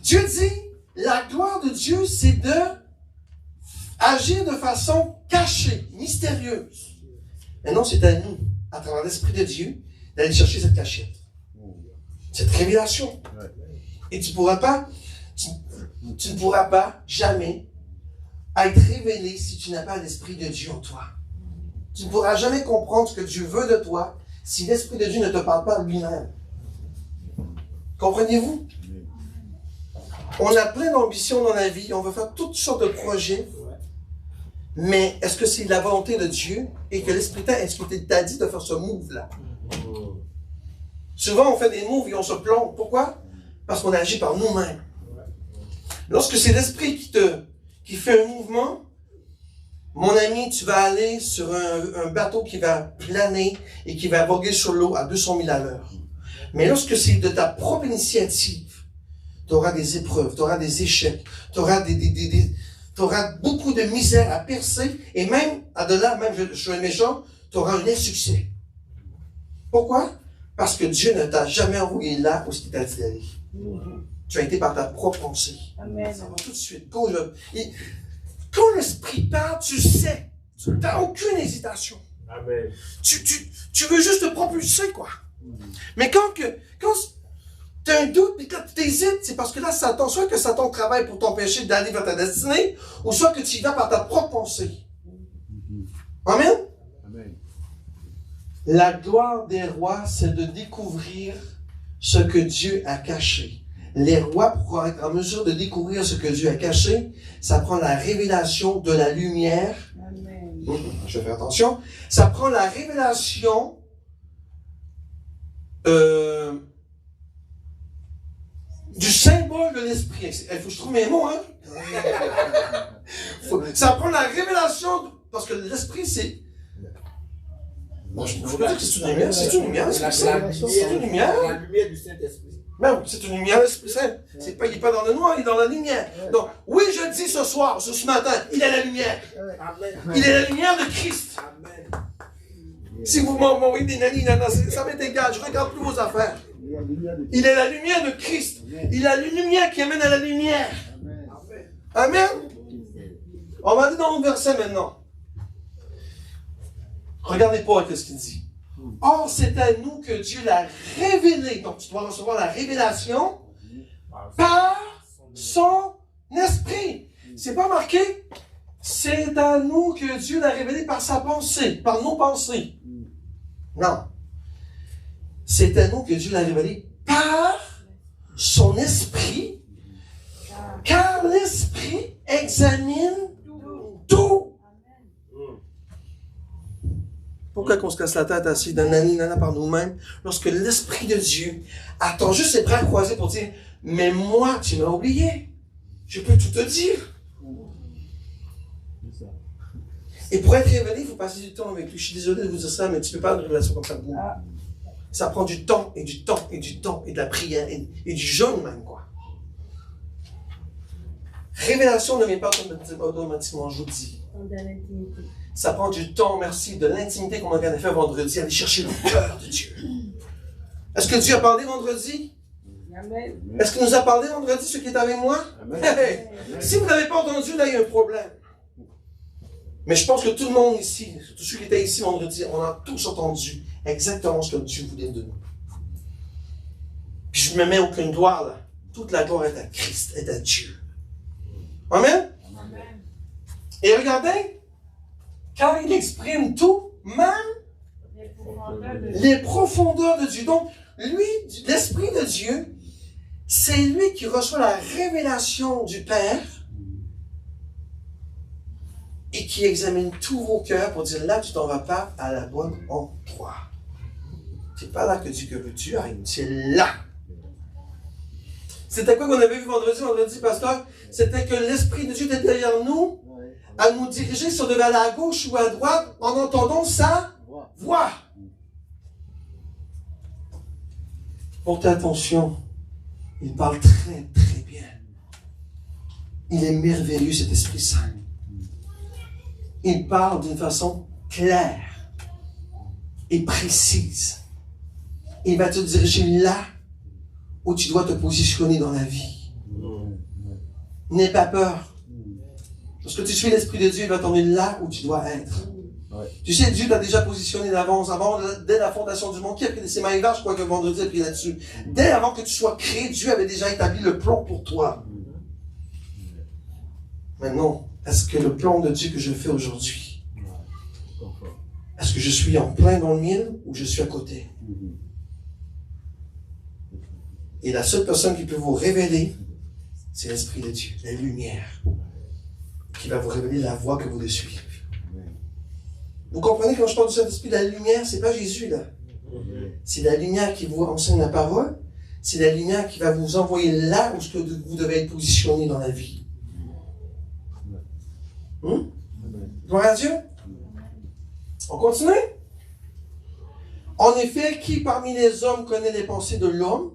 Dieu dit, la gloire de Dieu, c'est de agir de façon cachée, mystérieuse. Maintenant, c'est à nous, à travers l'Esprit de Dieu, d'aller chercher cette cachette. Cette révélation. Et tu ne pourras pas... Tu ne pourras pas jamais être révélé si tu n'as pas l'Esprit de Dieu en toi. Tu ne pourras jamais comprendre ce que Dieu veut de toi si l'Esprit de Dieu ne te parle pas de lui-même. Comprenez-vous? On a plein d'ambitions dans la vie, on veut faire toutes sortes de projets, mais est-ce que c'est la volonté de Dieu et que l'Esprit t'a dit de faire ce move-là? Souvent, on fait des moves et on se plombe. Pourquoi? Parce qu'on agit par nous-mêmes. Lorsque c'est l'Esprit qui fait un mouvement, mon ami, tu vas aller sur un bateau qui va planer et qui va voguer sur l'eau à 200 000 à l'heure. Mais lorsque c'est de ta propre initiative, tu auras des épreuves, tu auras des échecs, tu auras t'auras beaucoup de misère à percer et même, à-delà, même je suis un méchant, tu auras un insuccès. Pourquoi? Parce que Dieu ne t'a jamais envoyé là où il t'a dit d'aller. Tu as été par ta propre pensée. Amen. Ça va tout de suite. Quand l'Esprit parle, tu sais. Tu n'as aucune hésitation. Amen. Tu veux juste te propulser, quoi. Mais quand tu as un doute, et quand tu hésites, c'est parce que là, Satan, soit que Satan travaille pour t'empêcher d'aller vers ta destinée, ou soit que tu y vas par ta propre pensée. Amen? Amen. La gloire des rois, c'est de découvrir ce que Dieu a caché. Les rois, pour être en mesure de découvrir ce que Dieu a caché, ça prend la révélation de la lumière. Amen. Je vais faire attention. Ça prend la révélation du symbole de l'esprit. Il faut que je trouve mes mots, hein? Ça prend la révélation, parce que l'esprit, c'est... Bon, je peux dire que c'est une lumière. C'est une lumière, l'Esprit Saint. C'est une lumière. La lumière du Saint-Esprit. Même, c'est une lumière, l'Esprit Saint. Il n'est pas dans le noir, il est dans la lumière. Donc, oui, je dis ce soir, ce matin, il est la lumière. Il est la lumière de Christ. Si vous m'envoyez des nanis, ça m'est égal, je ne regarde plus vos affaires. Il est la lumière de Christ. Il a la lumière qui amène à la lumière. Amen. On va aller dans le verset maintenant. Regardez Paul, qu'est-ce qu'il dit. Or, c'est à nous que Dieu l'a révélé. Donc, tu dois recevoir la révélation par son esprit. C'est pas marqué. C'est à nous que Dieu l'a révélé par sa pensée, par nos pensées. Non. C'est à nous que Dieu l'a révélé par son esprit, car l'esprit examine tout. Pourquoi qu'on se casse la tête assis d'un nana par nous-mêmes, lorsque l'Esprit de Dieu attend juste ses bras croisés pour dire, mais moi, tu m'as oublié. Je peux tout te dire. Et pour être révélé, il faut passer du temps avec lui. Je suis désolé de vous dire ça, mais tu ne peux pas avoir une relation comme ça avec moi. Ça prend du temps, et du temps, et du temps, et de la prière, et du jeûne même, quoi. Révélation ne vient pas automatiquement, je vous le dis. Ça prend du temps, merci, de l'intimité qu'on a fait vendredi, aller chercher le cœur de Dieu. Est-ce que Dieu a parlé vendredi? Amen. Est-ce qu'il nous a parlé vendredi, ceux qui étaient avec moi? Hey, si vous n'avez pas entendu, là, il y a un problème. Mais je pense que tout le monde ici, tous ceux qui étaient ici vendredi, on a tous entendu exactement ce que Dieu voulait de nous. Puis je ne me mets aucune gloire là. Toute la gloire est à Christ, est à Dieu. Amen? Amen. Et regardez, car il exprime tout, même les profondeurs de Dieu. Donc, lui, l'Esprit de Dieu, c'est lui qui reçoit la révélation du Père et qui examine tous vos cœurs pour dire, là, tu t'en vas pas à la bonne endroit. C'est pas là que Dieu arrive, c'est là. C'était quoi qu'on avait vu vendredi, pasteur? C'était que l'Esprit de Dieu était derrière nous, à nous diriger si on devait aller à gauche ou à droite, en entendant sa voix. Portez attention, il parle très, très bien. Il est merveilleux, cet Esprit Saint. Il parle d'une façon claire et précise. Il va te diriger là où tu dois te positionner dans la vie. N'aie pas peur. Lorsque tu suis l'Esprit de Dieu, il va t'emmener là où tu dois être. Tu sais, Dieu t'a déjà positionné d'avance, dès la fondation du monde. Qui a pris c'est Maïva, je crois que vendredi a pris là-dessus. Dès avant que tu sois créé, Dieu avait déjà établi le plan pour toi. Maintenant, est-ce que le plan de Dieu que je fais aujourd'hui, est-ce que je suis en plein dans le mille ou je suis à côté? Et la seule personne qui peut vous révéler, c'est l'Esprit de Dieu, la lumière, qui va vous révéler la voie que vous devez suivre. Vous comprenez quand je parle du Saint-Esprit, la lumière, c'est pas Jésus, là. C'est la lumière qui vous enseigne la parole. C'est la lumière qui va vous envoyer là où vous devez être positionné dans la vie. Gloire à Dieu. On continue? En effet, qui parmi les hommes connaît les pensées de l'homme?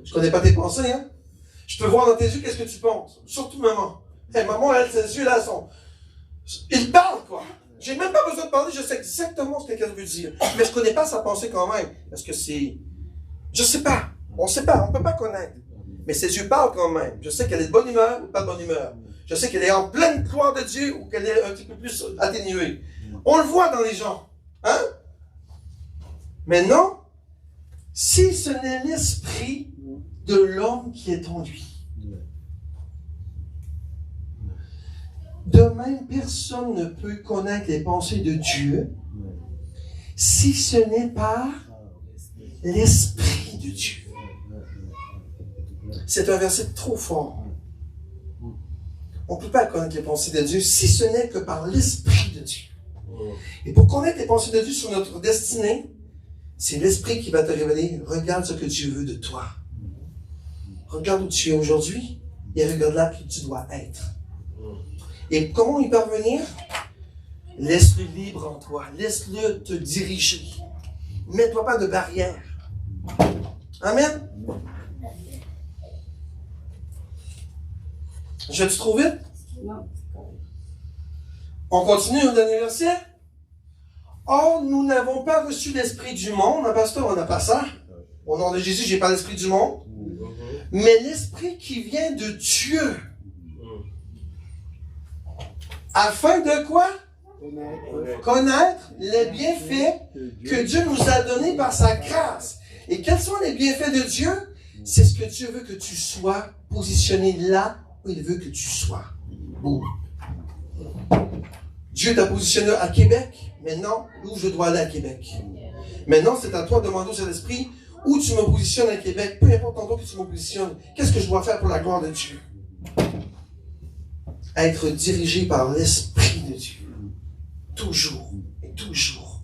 Je ne connais pas tes pensées, hein? Je peux voir dans tes yeux qu'est-ce que tu penses. Surtout maman. Hey, maman, elle, ses yeux là sont... Il parle, quoi. J'ai même pas besoin de parler, je sais exactement ce qu'elle veut dire. Mais je ne connais pas sa pensée quand même. Est-ce que c'est... Je sais pas. On ne sait pas, on ne peut pas connaître. Mais ses yeux parlent quand même. Je sais qu'elle est de bonne humeur ou pas de bonne humeur. Je sais qu'elle est en pleine gloire de Dieu ou qu'elle est un petit peu plus atténuée. On le voit dans les gens. Hein? Mais non, si ce n'est l'esprit de l'homme qui est en lui. De même, personne ne peut connaître les pensées de Dieu si ce n'est par l'esprit de Dieu. C'est un verset trop fort. On ne peut pas connaître les pensées de Dieu si ce n'est que par l'esprit de Dieu. Et pour connaître les pensées de Dieu sur notre destinée, c'est l'esprit qui va te révéler. Regarde ce que Dieu veut de toi. Regarde où tu es aujourd'hui et regarde là où tu dois être. Et comment y parvenir? Laisse-le libre en toi. Laisse-le te diriger. Mets-toi pas de barrière. Amen. Je te trouve vite? Non. On continue au dernier verset. Or, nous n'avons pas reçu l'esprit du monde. Un pasteur, on n'a pas ça. Au nom de Jésus, j'ai pas l'esprit du monde. Mais l'esprit qui vient de Dieu. Afin de quoi? Connaître les bienfaits que Dieu nous a donnés par sa grâce. Et quels sont les bienfaits de Dieu? C'est ce que Dieu veut que tu sois positionné là où il veut que tu sois. Boum. Dieu t'a positionné à Québec. Maintenant, où je dois aller à Québec? Maintenant, c'est à toi de demander au Saint-Esprit où tu me positionnes à Québec. Peu importe l'endroit que tu me positionnes. Qu'est-ce que je dois faire pour la gloire de Dieu? Être dirigé par l'Esprit de Dieu. Toujours et toujours.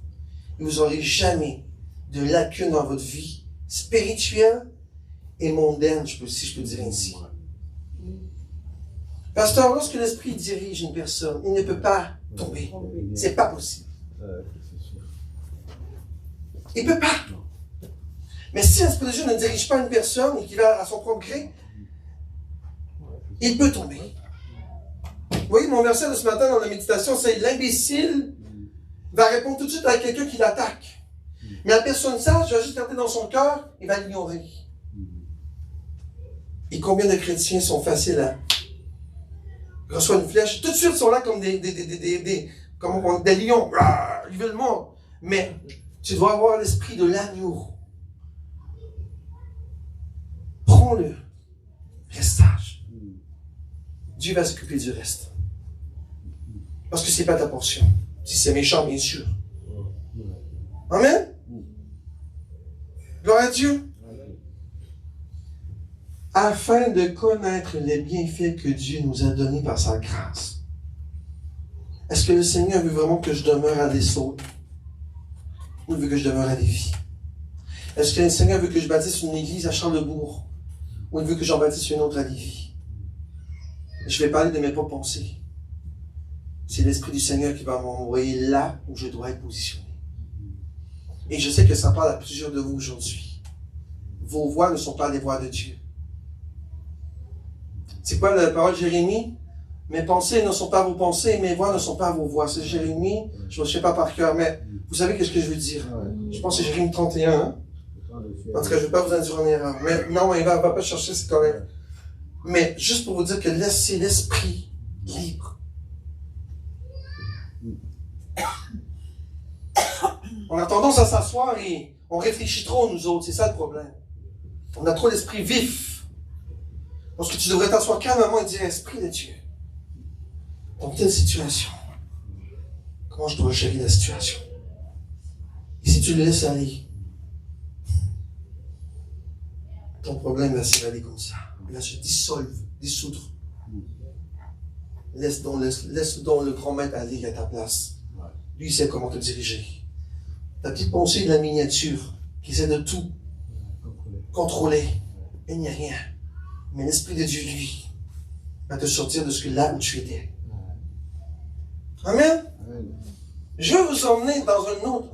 Et vous n'aurez jamais de lacune dans votre vie spirituelle et mondaine, si je peux dire ainsi. Pasteur, lorsque l'Esprit dirige une personne, il ne peut pas tomber. C'est pas possible. Il ne peut pas. Mais si l'Esprit de Dieu ne dirige pas une personne et qu'il va à son propre gré, il peut tomber. Vous voyez, mon verset de ce matin dans la méditation, c'est l'imbécile va répondre tout de suite à quelqu'un qui l'attaque. Mais la personne sage va juste garder dans son cœur et va l'ignorer. Et combien de chrétiens sont faciles à reçoivent une flèche, tout de suite ils sont là comme des lions. Ils veulent mordre. Mais tu dois avoir l'esprit de l'agneau. Prends-le. Reste sage. Dieu va s'occuper du reste. Parce que c'est pas ta portion. Si c'est méchant, bien sûr. Amen? Gloire à Dieu. Afin de connaître les bienfaits que Dieu nous a donnés par sa grâce. Est-ce que le Seigneur veut vraiment que je demeure à des Saules? Ou il veut que je demeure à Lévis? Est-ce que le Seigneur veut que je bâtisse une église à Charlesbourg? Ou il veut que j'en bâtisse une autre à Lévis? Je vais parler de mes propres pensées. C'est l'Esprit du Seigneur qui va m'envoyer là où je dois être positionné. Et je sais que ça parle à plusieurs de vous aujourd'hui. Vos voix ne sont pas les voix de Dieu. C'est quoi la parole de Jérémie? Mes pensées ne sont pas vos pensées, mes voix ne sont pas vos voix. C'est Jérémie, je ne sais pas par cœur, mais vous savez qu'est-ce que je veux dire? Je pense que c'est Jérémie 31. Hein? En tout cas, je ne veux pas vous induire en erreur. Mais non, il ne va pas chercher, c'est correct. Mais juste pour vous dire que laissez l'esprit libre. On a tendance à s'asseoir et on réfléchit trop, nous autres. C'est ça le problème. On a trop l'esprit vif. Parce que tu devrais t'asseoir calmement et dire, Esprit de Dieu, dans telle situation, comment je dois gérer la situation? Et si tu le laisses aller, ton problème va s'évader comme ça. Il va se dissoudre. Laisse donc le grand maître aller à ta place. Lui, il sait comment te diriger. La petite pensée de la miniature qui essaie de tout contrôler, il n'y a rien. Mais l'Esprit de Dieu, lui, va te sortir de ce que là où tu étais. Amen. Je veux vous emmener dans un autre.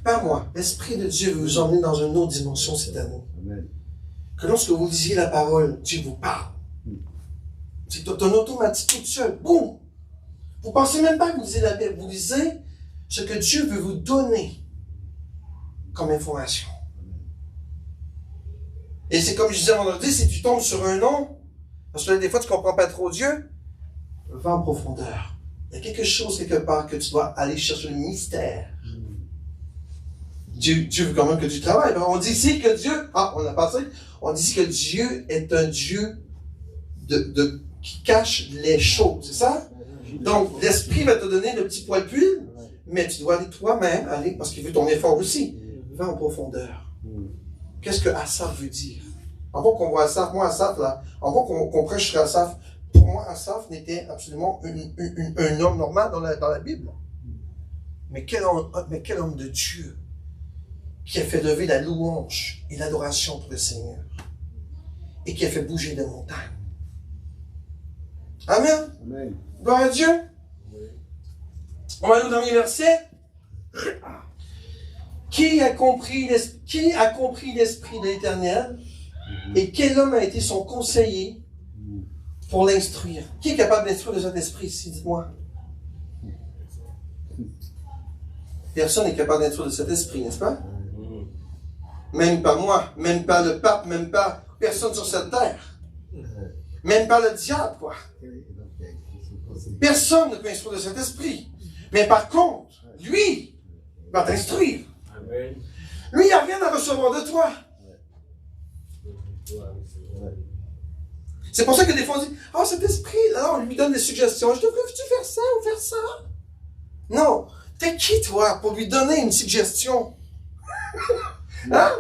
Pas moi. L'Esprit de Dieu veut vous emmener dans une autre dimension cette année. Amen. Que lorsque vous lisiez la parole, Dieu vous parle. C'est un automatique tout seul. Boum! Vous ne pensez même pas que vous lisez la Bible. Vous lisez ce que Dieu veut vous donner comme information. Et c'est comme je disais vendredi, si tu tombes sur un nom, parce que là, des fois, tu ne comprends pas trop Dieu, va en profondeur. Il y a quelque chose quelque part que tu dois aller chercher le mystère. Dieu veut quand même que tu travailles. On dit ici que Dieu, on a passé, on dit ici que Dieu est un Dieu qui cache les choses, c'est ça? Donc, l'Esprit va te donner le petit poil d'huile, mais tu dois aller toi-même, parce qu'il veut ton effort aussi. Va en profondeur. Qu'est-ce que Asaph veut dire? Avant qu'on voit Asaph, moi Asaph, là, avant qu'on prêche sur Asaph, pour moi Asaph n'était absolument un homme normal dans la Bible. Mais quel homme de Dieu qui a fait lever la louange et l'adoration pour le Seigneur et qui a fait bouger des montagnes. Amen. Amen. Gloire à Dieu. Oui. On va aller au dernier verset. Qui a compris l'Esprit de l'Éternel et quel homme a été son conseiller pour l'instruire? Qui est capable d'instruire de cet esprit ici? Dites-moi. Personne n'est capable d'instruire de cet esprit, n'est-ce pas? Même pas moi, même pas le pape, même pas personne sur cette terre. Même pas le diable, quoi. Personne ne peut instruire de cet esprit. Mais par contre, lui va t'instruire. Lui, il n'y a rien à recevoir de toi. C'est pour ça que des fois on dit, cet esprit-là, on lui donne des suggestions. Je devrais-tu faire ça ou faire ça? Non. T'es qui, toi, pour lui donner une suggestion? Hein?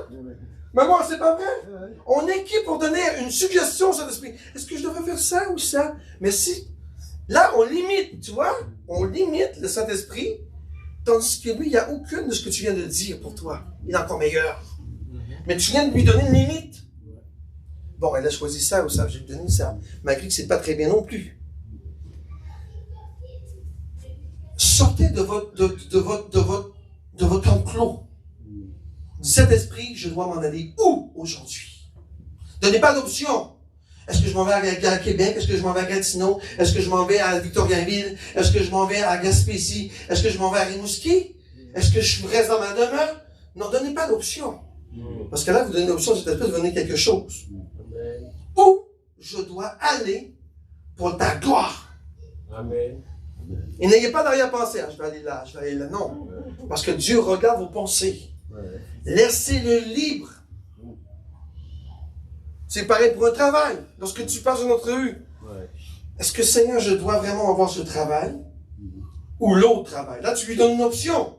Mais moi, c'est pas vrai. On est qui pour donner une suggestion au Saint-Esprit? Est-ce que je devrais faire ça ou ça? Mais si, là, on limite, tu vois? On limite le Saint-Esprit, tandis que lui, il n'y a aucune de ce que tu viens de dire pour toi. Il est encore meilleur. Mais tu viens de lui donner une limite. Bon, elle a choisi ça ou ça, j'ai donné ça. Malgré que c'est pas très bien non plus. Sortez de votre enclos. Cet esprit, je dois m'en aller où aujourd'hui? Donnez pas d'option. Est-ce que je m'en vais à Québec? Est-ce que je m'en vais à Gatineau? Est-ce que je m'en vais à Victoriaville? Est-ce que je m'en vais à Gaspésie? Est-ce que je m'en vais à Rimouski? Est-ce que je reste dans ma demeure? Non, donnez pas d'option. Parce que là, vous donnez l'option, c'est peut-être de donner quelque chose. Où je dois aller pour ta gloire. Amen. Et n'ayez pas d'arrière-pensée. Je vais aller là, je vais aller là. Non. Parce que Dieu regarde vos pensées. Laissez-le libre. C'est pareil pour un travail. Lorsque tu passes dans notre rue, est-ce que Seigneur, je dois vraiment avoir ce travail ou l'autre travail? Là, tu lui donnes une option.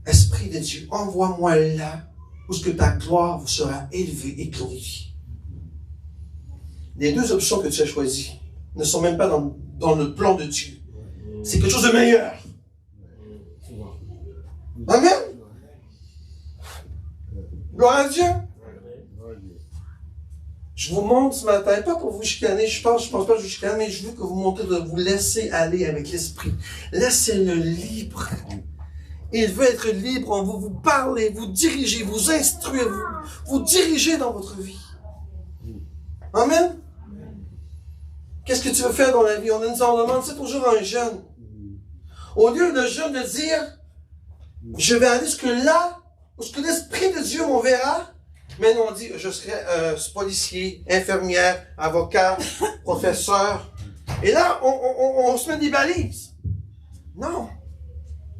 Esprit de Dieu, envoie-moi là où ce que ta gloire sera élevée et glorifiée. Les deux options que tu as choisies ne sont même pas dans le plan de Dieu. C'est quelque chose de meilleur. Amen. Gloire à Dieu. Je vous montre ce matin, pas pour vous chicaner, je pense pas que je vous chicane, mais je veux que vous montrez de vous laisser aller avec l'Esprit. Laissez-le libre. Il veut être libre en vous, vous parler, vous diriger, vous instruire, vous diriger dans votre vie. Amen. Qu'est-ce que tu veux faire dans la vie? On nous en demande, c'est toujours un jeune. Au lieu de jeune de dire, je vais aller jusque là, où ce que l'Esprit de Dieu m'enverra, mais nous on dit, je serai policier, infirmière, avocat, professeur. Et là, on se met des balises. Non.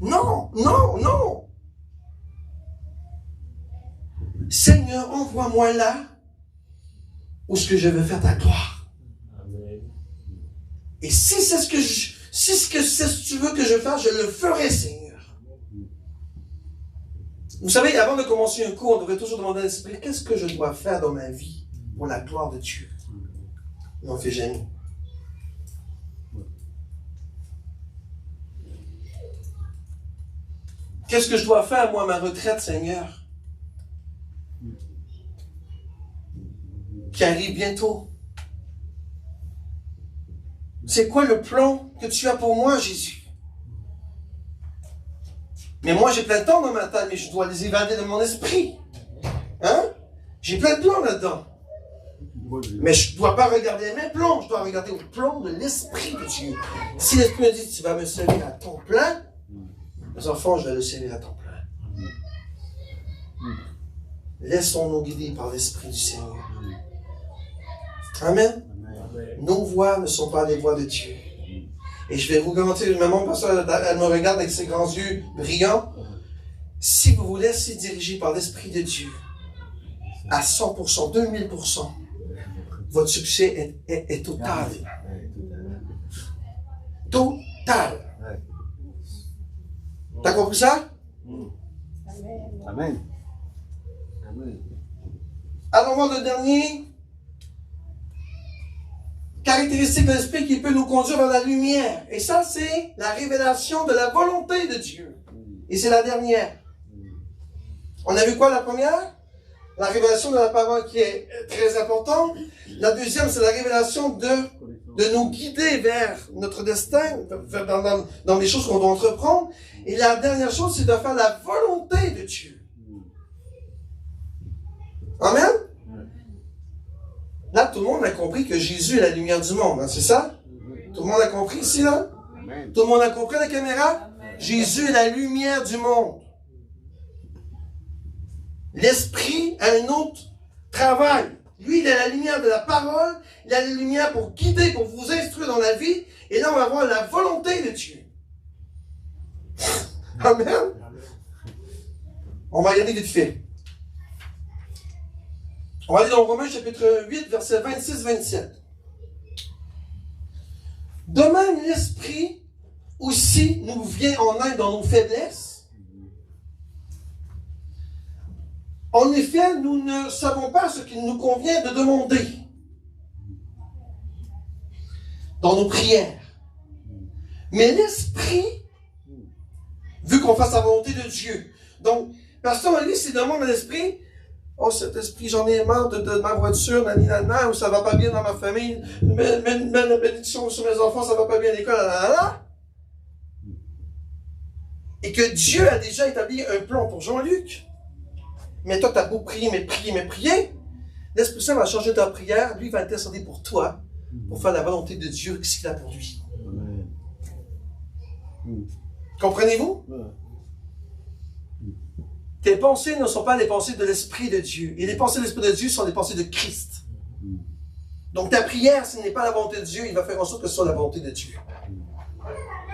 Non, non, non. Seigneur, envoie-moi là où ce que je veux faire ta gloire. Amen. Et si c'est ce que tu veux que je fasse, je le ferai, Seigneur. Vous savez, avant de commencer un cours, on devrait toujours demander à l'Esprit, qu'est-ce que je dois faire dans ma vie pour la gloire de Dieu? Mais on ne fait jamais. Qu'est-ce que je dois faire, moi, à ma retraite, Seigneur? Qui arrive bientôt. C'est quoi le plan que tu as pour moi, Jésus? Mais moi, j'ai plein de temps dans ma tête, mais je dois les évader de mon esprit. Hein? J'ai plein de plans là-dedans. Mais je ne dois pas regarder mes plans, je dois regarder au plan de l'Esprit de Dieu. Si l'Esprit me dit, tu vas me servir à temps plein, mes enfants, je vais le servir à temps plein. Laissons-nous guider par l'Esprit du Seigneur. Amen. Nos voix ne sont pas les voix de Dieu. Et je vais vous garantir, maman, pasteur, elle me regarde avec ses grands yeux brillants. Si vous vous laissez diriger par l'Esprit de Dieu, à 100%, 2000%, votre succès est total. Total. T'as compris ça? Amen. Allons voir le dernier. Caractéristique de l'Esprit qui peut nous conduire vers la lumière. Et ça, c'est la révélation de la volonté de Dieu. Et c'est la dernière. On a vu quoi la première? La révélation de la parole qui est très importante. La deuxième, c'est la révélation de nous guider vers notre destin, dans les choses qu'on doit entreprendre. Et la dernière chose, c'est de faire la volonté de Dieu. Amen? Là, tout le monde a compris que Jésus est la lumière du monde, hein, c'est ça? Tout le monde a compris ici, là? Tout le monde a compris la caméra? Jésus est la lumière du monde. L'Esprit a un autre travail. Lui, il a la lumière de la parole, il a la lumière pour guider, pour vous instruire dans la vie, et là, on va voir la volonté de Dieu. Amen? On va regarder vite fait. On va aller dans Romains chapitre 8, versets 26-27. De même, l'Esprit aussi nous vient en aide dans nos faiblesses. En effet, nous ne savons pas ce qu'il nous convient de demander dans nos prières. Mais l'Esprit, vu qu'on fasse la volonté de Dieu. Donc, pasteur Ali, s'il demande à l'Esprit, oh, cet esprit, j'en ai marre de ma voiture, ou ça va pas bien dans ma famille, mets la bénédiction sur mes enfants, ça va pas bien à l'école, Et que Dieu a déjà établi un plan pour Jean-Luc. Mais toi, tu as beau prier, mais prier. L'Esprit Saint va changer ta prière, lui va intercéder pour toi, pour faire la volonté de Dieu, ce qu'il a pour lui. Comprenez-vous? Tes pensées ne sont pas les pensées de l'Esprit de Dieu. Et les pensées de l'Esprit de Dieu sont les pensées de Christ. Donc ta prière, ce n'est pas la volonté de Dieu, il va faire en sorte que ce soit la volonté de Dieu.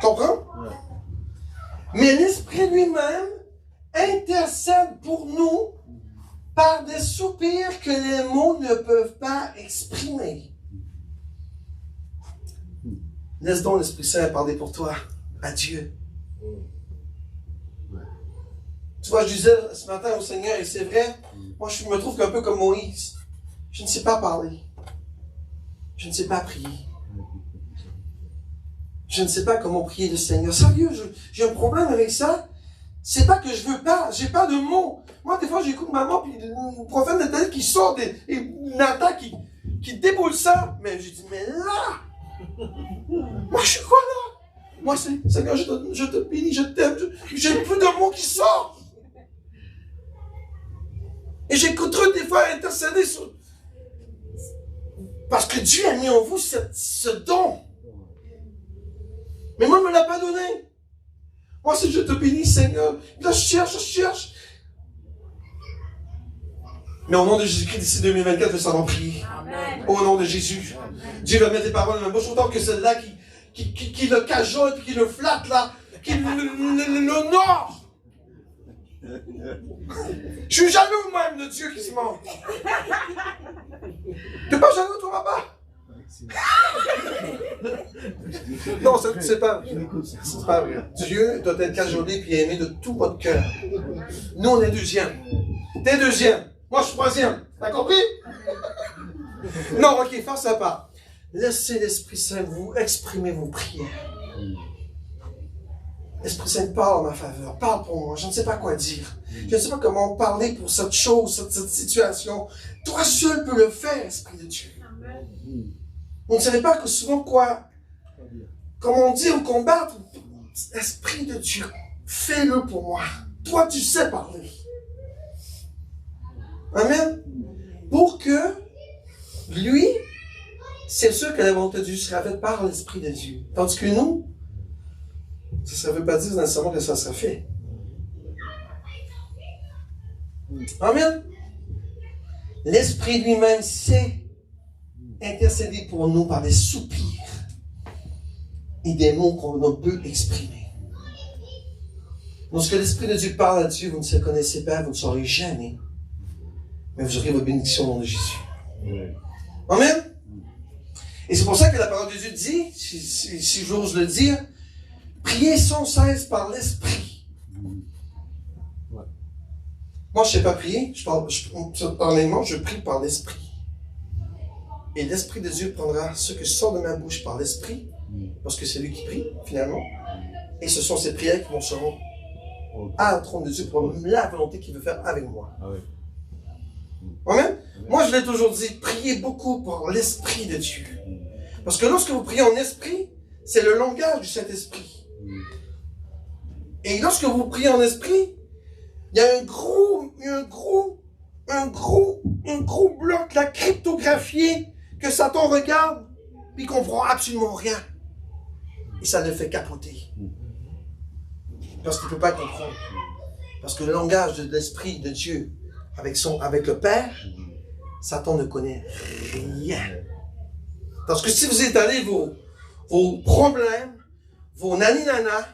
Comprends? Mais l'Esprit lui-même intercède pour nous par des soupirs que les mots ne peuvent pas exprimer. Laisse donc l'Esprit Saint parler pour toi, à Dieu. Tu vois, je disais ce matin au Seigneur, et c'est vrai, moi je me trouve un peu comme Moïse. Je ne sais pas parler. Je ne sais pas prier. Je ne sais pas comment prier le Seigneur. Sérieux, j'ai un problème avec ça. C'est pas que je veux pas, j'ai pas de mots. Moi, des fois, j'écoute maman, puis le prophète Nathalie qui sort et Nathan qui déboule ça. Mais je dis, mais là, moi je suis quoi là? Moi, c'est, Seigneur, je te bénis, je t'aime, j'ai plus de mots qui sortent. Et j'écouterai des fois intercéder sur... Parce que Dieu a mis en vous ce don. Mais moi, il ne me l'a pas donné. Moi, si je te bénis, Seigneur, là, je cherche. Mais au nom de Jésus-Christ, d'ici 2024, je vais s'en prier. Amen. Au nom de Jésus. Dieu va mettre des paroles dans ma bouche, autant que celle-là qui le cajole, qui le flatte, là, qui l'honore. Je suis jaloux même de Dieu qui se ment. T'es pas jaloux, toi, papa? Non, c'est pas vrai. Dieu doit être cajolé puis aimé de tout votre cœur. Nous, on est deuxième. T'es deuxième. Moi, je suis troisième. T'as compris? Non, ok, face à part. Laissez l'Esprit Saint vous exprimer vos prières. L'Esprit Saint parle en ma faveur. Parle pour moi. Je ne sais pas quoi dire. Je ne sais pas comment parler pour cette chose, cette situation. Toi seul peux le faire, Esprit de Dieu. Vous ne savez pas que souvent quoi, comment dire ou combattre, Esprit de Dieu, fais-le pour moi. Toi, tu sais parler. Amen. Pour que lui, c'est sûr que la volonté de Dieu sera faite par l'Esprit de Dieu. Tandis que nous, ça ne veut pas dire nécessairement que ça sera fait. Amen. L'Esprit lui-même sait intercéder pour nous par des soupirs et des mots qu'on ne peut exprimer. Lorsque l'Esprit de Dieu parle à Dieu, vous ne se connaissez pas, vous ne saurez jamais. Mais vous aurez votre bénédiction au nom de Jésus. Amen. Et c'est pour ça que la parole de Dieu dit, si j'ose le dire, priez sans cesse par l'Esprit. Moi, je ne sais pas prier, honnêtement, je prie par l'Esprit. Et l'Esprit de Dieu prendra ce que sort de ma bouche par l'Esprit, parce que c'est lui qui prie, finalement. Et ce sont ces prières qui vont se rendre à la trône de Dieu pour la volonté qu'il veut faire avec moi. Amen. Moi, je l'ai toujours dit, priez beaucoup par l'Esprit de Dieu. Parce que lorsque vous priez en esprit, c'est le langage du Saint-Esprit. Et lorsque vous priez en esprit, il y a un gros bloc, la cryptographié, que Satan regarde, puis il ne comprend absolument rien. Et ça le fait capoter. Parce qu'il ne peut pas comprendre. Parce que le langage de l'Esprit de Dieu, avec le Père, Satan ne connaît rien. Parce que si vous étalez vos problèmes, vos naninana,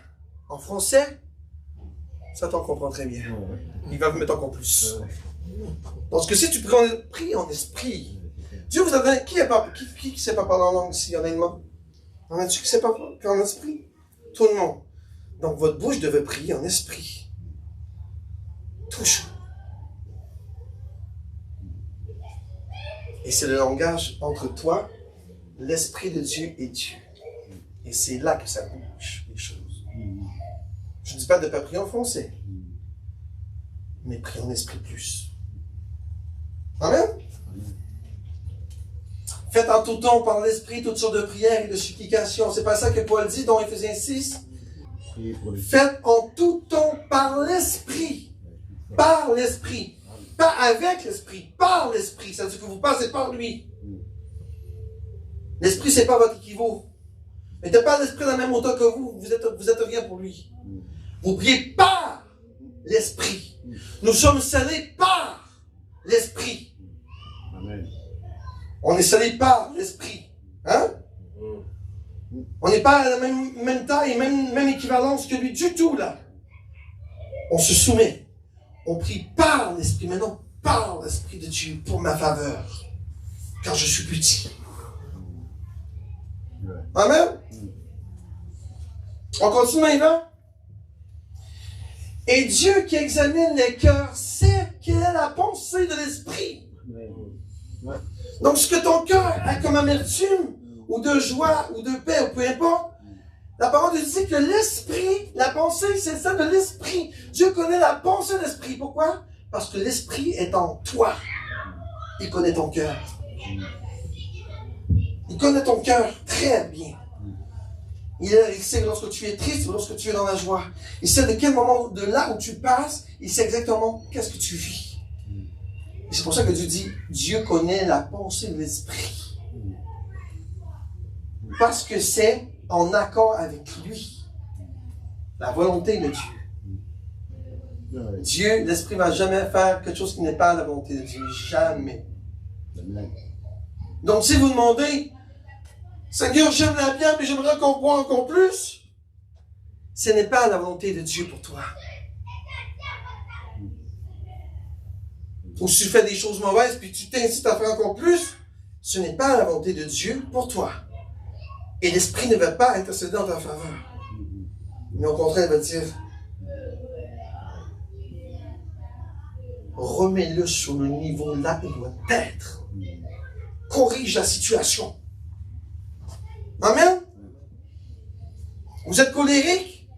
en français, Satan comprend très bien. Il va vous mettre encore plus. Parce que si tu pries en esprit, Dieu vous a donné... Qui ne sait pas parler en langue ici, honnêtement? En a-tu qui ne sait pas parler en esprit? Tout le monde. Donc votre bouche devait prier en esprit. Toujours. Et c'est le langage entre toi, l'Esprit de Dieu et Dieu. Et c'est là que ça bouge, les choses. Je ne dis pas de ne pas prier en français, mais prier en esprit plus. Amen? Faites en tout temps par l'Esprit toutes sortes de prières et de supplications. C'est pas ça que Paul dit dans Éphésiens 6? Faites en tout temps par l'Esprit. Par l'Esprit. Pas avec l'Esprit, par l'Esprit. Ça veut dire que vous passez par lui. L'Esprit, c'est pas votre équivaut. Mettez pas l'Esprit dans la même hauteur que vous. Vous êtes rien pour lui. Vous priez par l'Esprit. Nous sommes scellés par l'Esprit. Amen. On est scellés par l'Esprit. Hein? On n'est pas à la même taille, même équivalence que lui du tout, là. On se soumet. On prie par l'Esprit, mais non par l'Esprit de Dieu, pour ma faveur. Car je suis petit. Amen? On continue là? Et Dieu qui examine les cœurs sait quelle est la pensée de l'Esprit. Donc ce que ton cœur a comme amertume, ou de joie, ou de paix, ou peu importe, la parole de Dieu dit que l'Esprit, la pensée, c'est ça de l'Esprit. Dieu connaît la pensée de l'Esprit. Pourquoi? Parce que l'Esprit est en toi. Il connaît ton cœur. Il connaît ton cœur très bien. Il sait lorsque tu es triste ou lorsque tu es dans la joie. Il sait de quel moment, de là où tu passes, il sait exactement qu'est-ce que tu vis. Et c'est pour ça que Dieu dit, Dieu connaît la pensée de l'Esprit. Parce que c'est en accord avec lui. La volonté de Dieu. Dieu, l'Esprit ne va jamais faire quelque chose qui n'est pas la volonté de Dieu. Jamais. Donc si vous demandez, Seigneur, j'aime la Bible, mais j'aimerais qu'on voit encore plus, ce n'est pas la volonté de Dieu pour toi. Ou si tu fais des choses mauvaises, puis tu t'incites à faire encore plus, ce n'est pas la volonté de Dieu pour toi. Et l'Esprit ne va pas intercéder en ta faveur. Mais au contraire, il va dire, remets-le sur le niveau là où il doit être. Corrige la situation. Amen. Vous êtes colérique?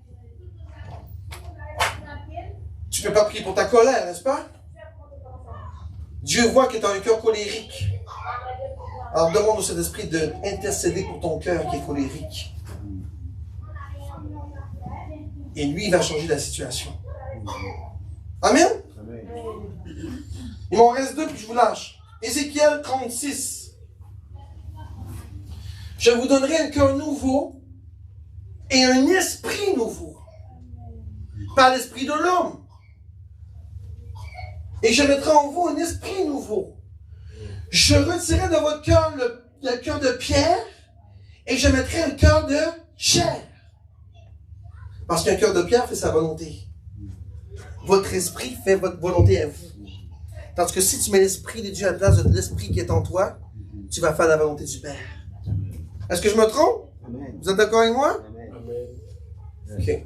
Tu ne peux pas prier pour ta colère, n'est-ce pas? Dieu voit que tu as un cœur colérique. Alors demande au Saint-Esprit d'intercéder pour ton cœur qui est colérique. Et lui, il va changer la situation. Amen? Il m'en reste 2 puis je vous lâche. Ézéchiel 36. Je vous donnerai un cœur nouveau et un esprit nouveau. Par l'esprit de l'homme. Et je mettrai en vous un esprit nouveau. Je retirerai de votre cœur le cœur de pierre et je mettrai un cœur de chair. Parce qu'un cœur de pierre fait sa volonté. Votre esprit fait votre volonté à vous. Tandis que si tu mets l'esprit de Dieu à la place de l'esprit qui est en toi, tu vas faire la volonté du Père. Est-ce que je me trompe? Amen. Vous êtes d'accord avec moi? Amen. OK.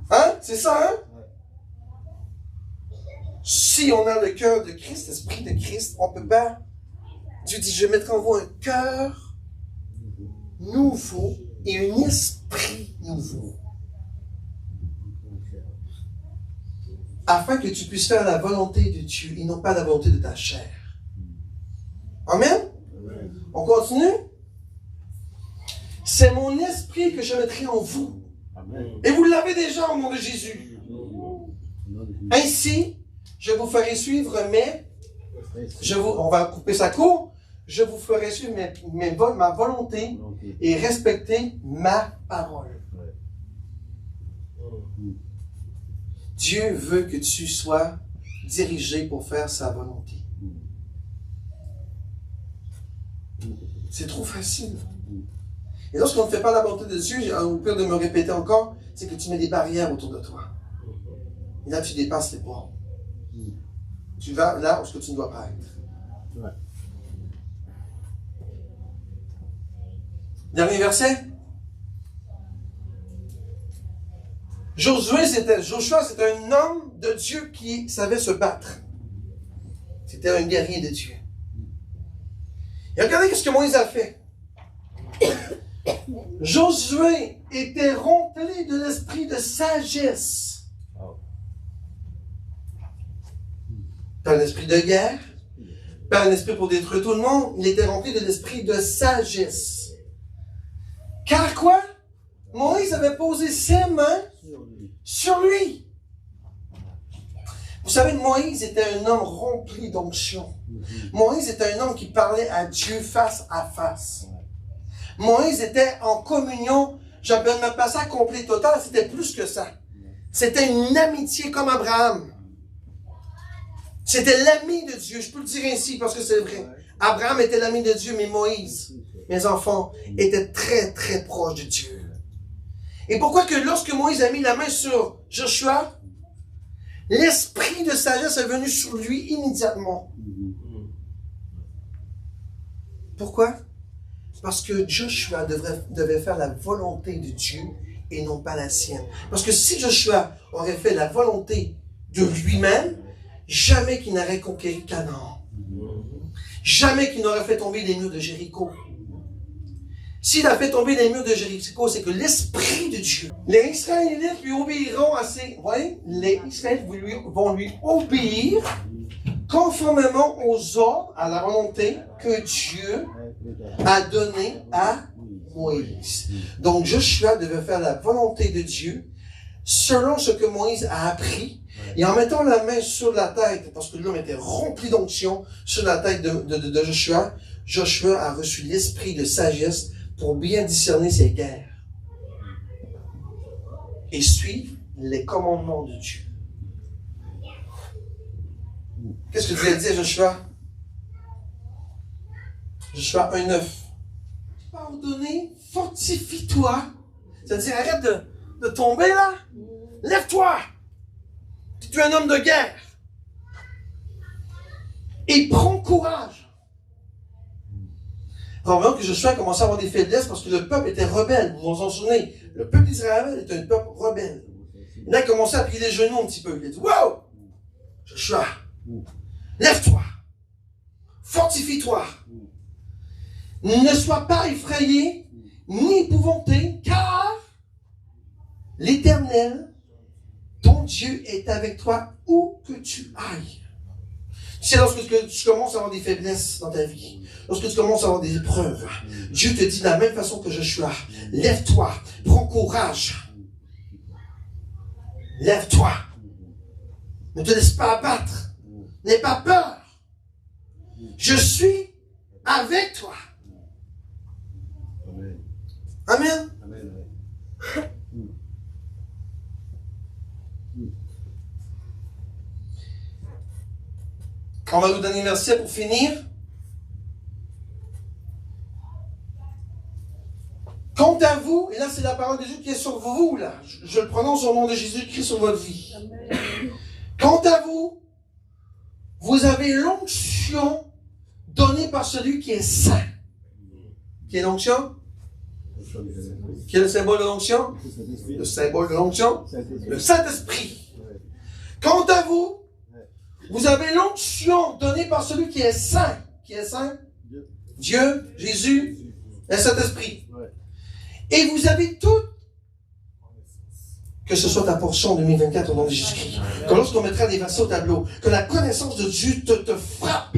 Hein? C'est ça, hein? Si on a le cœur de Christ, l'esprit de Christ, on peut pas. Dieu dit, je mettrai en vous un cœur nouveau et un esprit nouveau. Afin que tu puisses faire la volonté de Dieu et non pas la volonté de ta chair. Amen? On continue? C'est mon esprit que je mettrai en vous. Amen. Et vous l'avez déjà au nom de Jésus. Ainsi, je vous ferai suivre on va couper ça court. Je vous ferai suivre ma volonté et respecter ma parole. Dieu veut que tu sois dirigé pour faire sa volonté. C'est trop facile. Et lorsqu'on ne fait pas la volonté de Dieu, au pire de me répéter encore, c'est que tu mets des barrières autour de toi. Et là, tu dépasses les bornes. Tu vas là où tu ne dois pas être. Ouais. Dernier verset. Joshua, c'était un homme de Dieu qui savait se battre. C'était un guerrier de Dieu. Et regardez ce que Moïse a fait. Josué était rempli de l'esprit de sagesse. Pas un esprit de guerre, pas un esprit pour détruire tout le monde. Il était rempli de l'esprit de sagesse. Car quoi? Moïse avait posé ses mains sur lui. Vous savez, Moïse était un homme rempli d'onction. Moïse était un homme qui parlait à Dieu face à face. Moïse était en communion, j'appelle même pas ça complet total, c'était plus que ça. C'était une amitié comme Abraham. C'était l'ami de Dieu, je peux le dire ainsi parce que c'est vrai. Abraham était l'ami de Dieu, mais Moïse, mes enfants, était très très proche de Dieu. Et pourquoi que lorsque Moïse a mis la main sur Joshua, l'esprit de sagesse est venu sur lui immédiatement. Pourquoi? Parce que Joshua devait faire la volonté de Dieu et non pas la sienne. Parce que si Joshua aurait fait la volonté de lui-même, jamais qu'il n'aurait conquéri Canaan. Jamais qu'il n'aurait fait tomber les murs de Jéricho. S'il a fait tomber les murs de Jéricho, c'est que l'Esprit de Dieu, les Israélites lui obéiront à ses... Vous voyez, les Israélites vont lui obéir conformément aux ordres, à la volonté que Dieu a donnée à Moïse. Donc Joshua devait faire la volonté de Dieu selon ce que Moïse a appris. Et en mettant la main sur la tête, parce que l'homme était rempli d'onction, sur la tête de Joshua, Joshua a reçu l'esprit de sagesse pour bien discerner ses guerres et suivre les commandements de Dieu. Qu'est-ce que Dieu a dit à Joshua? Joshua 1,9. Pardonnez, fortifie-toi. C'est-à-dire, arrête de tomber là. Lève-toi. Tu es un homme de guerre. Et prends courage. Probablement que Josué a commencé à avoir des faiblesses parce que le peuple était rebelle. Vous vous en souvenez? Le peuple d'Israël était un peuple rebelle. Il a commencé à plier les genoux un petit peu. Il a dit, wow! Josué, lève-toi! Fortifie-toi! Ne sois pas effrayé, ni épouvanté, car l'Éternel, ton Dieu, est avec toi où que tu ailles. Tu sais, lorsque tu commences à avoir des faiblesses dans ta vie, lorsque tu commences à avoir des épreuves, Dieu te dit de la même façon que Joshua, lève-toi, prends courage. Lève-toi. Ne te laisse pas abattre. N'aie pas peur. Je suis avec toi. Amen. Amen. On va nous donner un verset pour finir. Quant à vous, et là c'est la parole de Dieu qui est sur vous, là. Je le prononce au nom de Jésus-Christ sur votre vie. Quant à vous, vous avez l'onction donnée par celui qui est saint. Qui est l'onction? Quel est le symbole de l'onction? Le symbole de l'onction? Le Saint-Esprit. Quant à vous, vous avez l'onction donnée par celui qui est saint. Qui est saint? Dieu, Jésus, et Saint-Esprit. Et vous avez tout, que ce soit ta portion en 2024 au nom de Jésus-Christ. Que lorsqu'on mettra des versets au tableau, que la connaissance de Dieu te frappe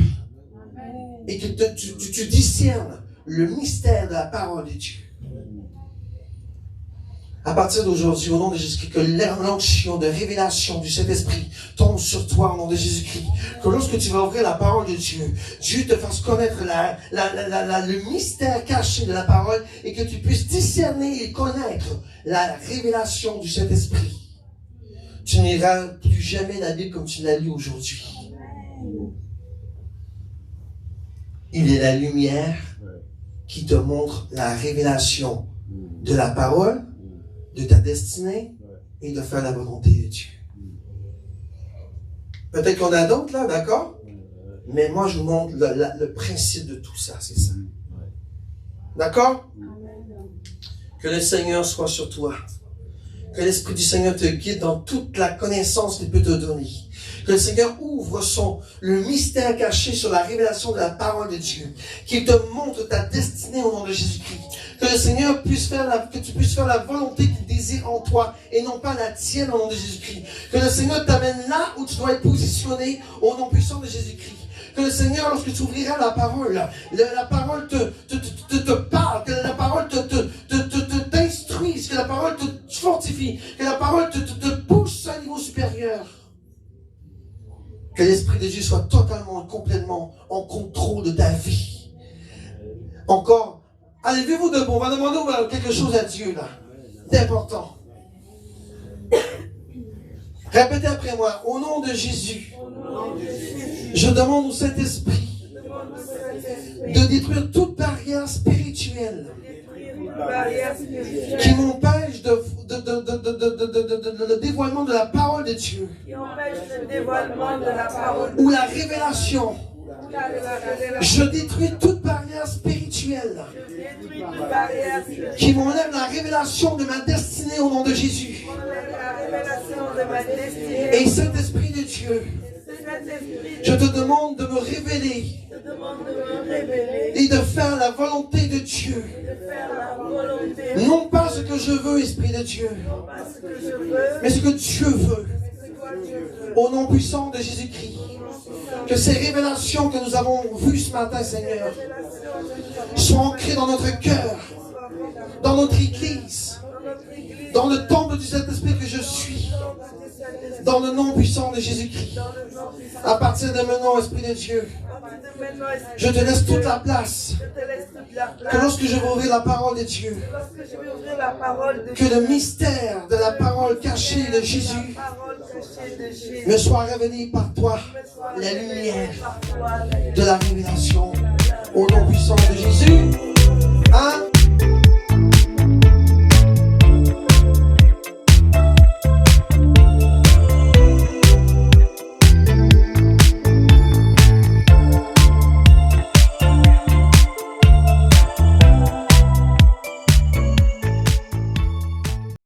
et que tu discernes le mystère de la parole de Dieu. À partir d'aujourd'hui, au nom de Jésus-Christ, que l'onction de révélation du Saint-Esprit tombe sur toi au nom de Jésus-Christ. Que lorsque tu vas ouvrir la parole de Dieu, Dieu te fasse connaître le mystère caché de la parole et que tu puisses discerner et connaître la révélation du Saint-Esprit. Tu n'iras plus jamais la Bible comme tu l'as lu aujourd'hui. Il est la lumière qui te montre la révélation de la parole, de ta destinée et de faire la volonté de Dieu. Peut-être qu'on a d'autres là, d'accord? Mais moi je vous montre le principe de tout ça, c'est ça. D'accord? Que le Seigneur soit sur toi. Que l'Esprit du Seigneur te guide dans toute la connaissance qu'il peut te donner. Que le Seigneur ouvre le mystère caché sur la révélation de la parole de Dieu. Qu'il te montre ta destinée au nom de Jésus-Christ. Que le Seigneur que tu puisses faire la volonté qu'il désire en toi et non pas la tienne au nom de Jésus-Christ. Que le Seigneur t'amène là où tu dois être positionné au nom puissant de Jésus-Christ. Que le Seigneur, lorsque tu ouvriras la parole, la parole te parle, que la parole t'instruise, que la parole te fortifie, que la parole te pousse à un niveau supérieur. Que l'Esprit de Dieu soit totalement, complètement en contrôle de ta vie. Encore, allez, levez-vous debout, on va demander quelque chose à Dieu là. C'est important. Répétez après moi, au nom de Jésus, je demande au Saint-Esprit de détruire toute barrière spirituelle qui m'empêche le dévoilement de la parole de Dieu ou la révélation. Je détruis toute barrière spirituelle qui m'enlève la révélation de ma destinée au nom de Jésus. Et Saint-Esprit de Dieu, je te demande de me révéler et de faire la volonté de Dieu. Non pas ce que je veux, Esprit de Dieu, mais ce que Dieu veut. Au nom puissant de Jésus-Christ. Que ces révélations que nous avons vues ce matin, Seigneur, soient ancrées dans notre cœur, dans notre église, dans le temple du Saint-Esprit que je suis, dans le nom puissant de Jésus-Christ. À partir de maintenant, Esprit de Dieu, je te laisse toute la place. Que lorsque je vais ouvrir la parole de Dieu, que le mystère de la parole cachée de Jésus me soit révélé par toi, la lumière de la révélation. Au nom puissant de Jésus. Amen.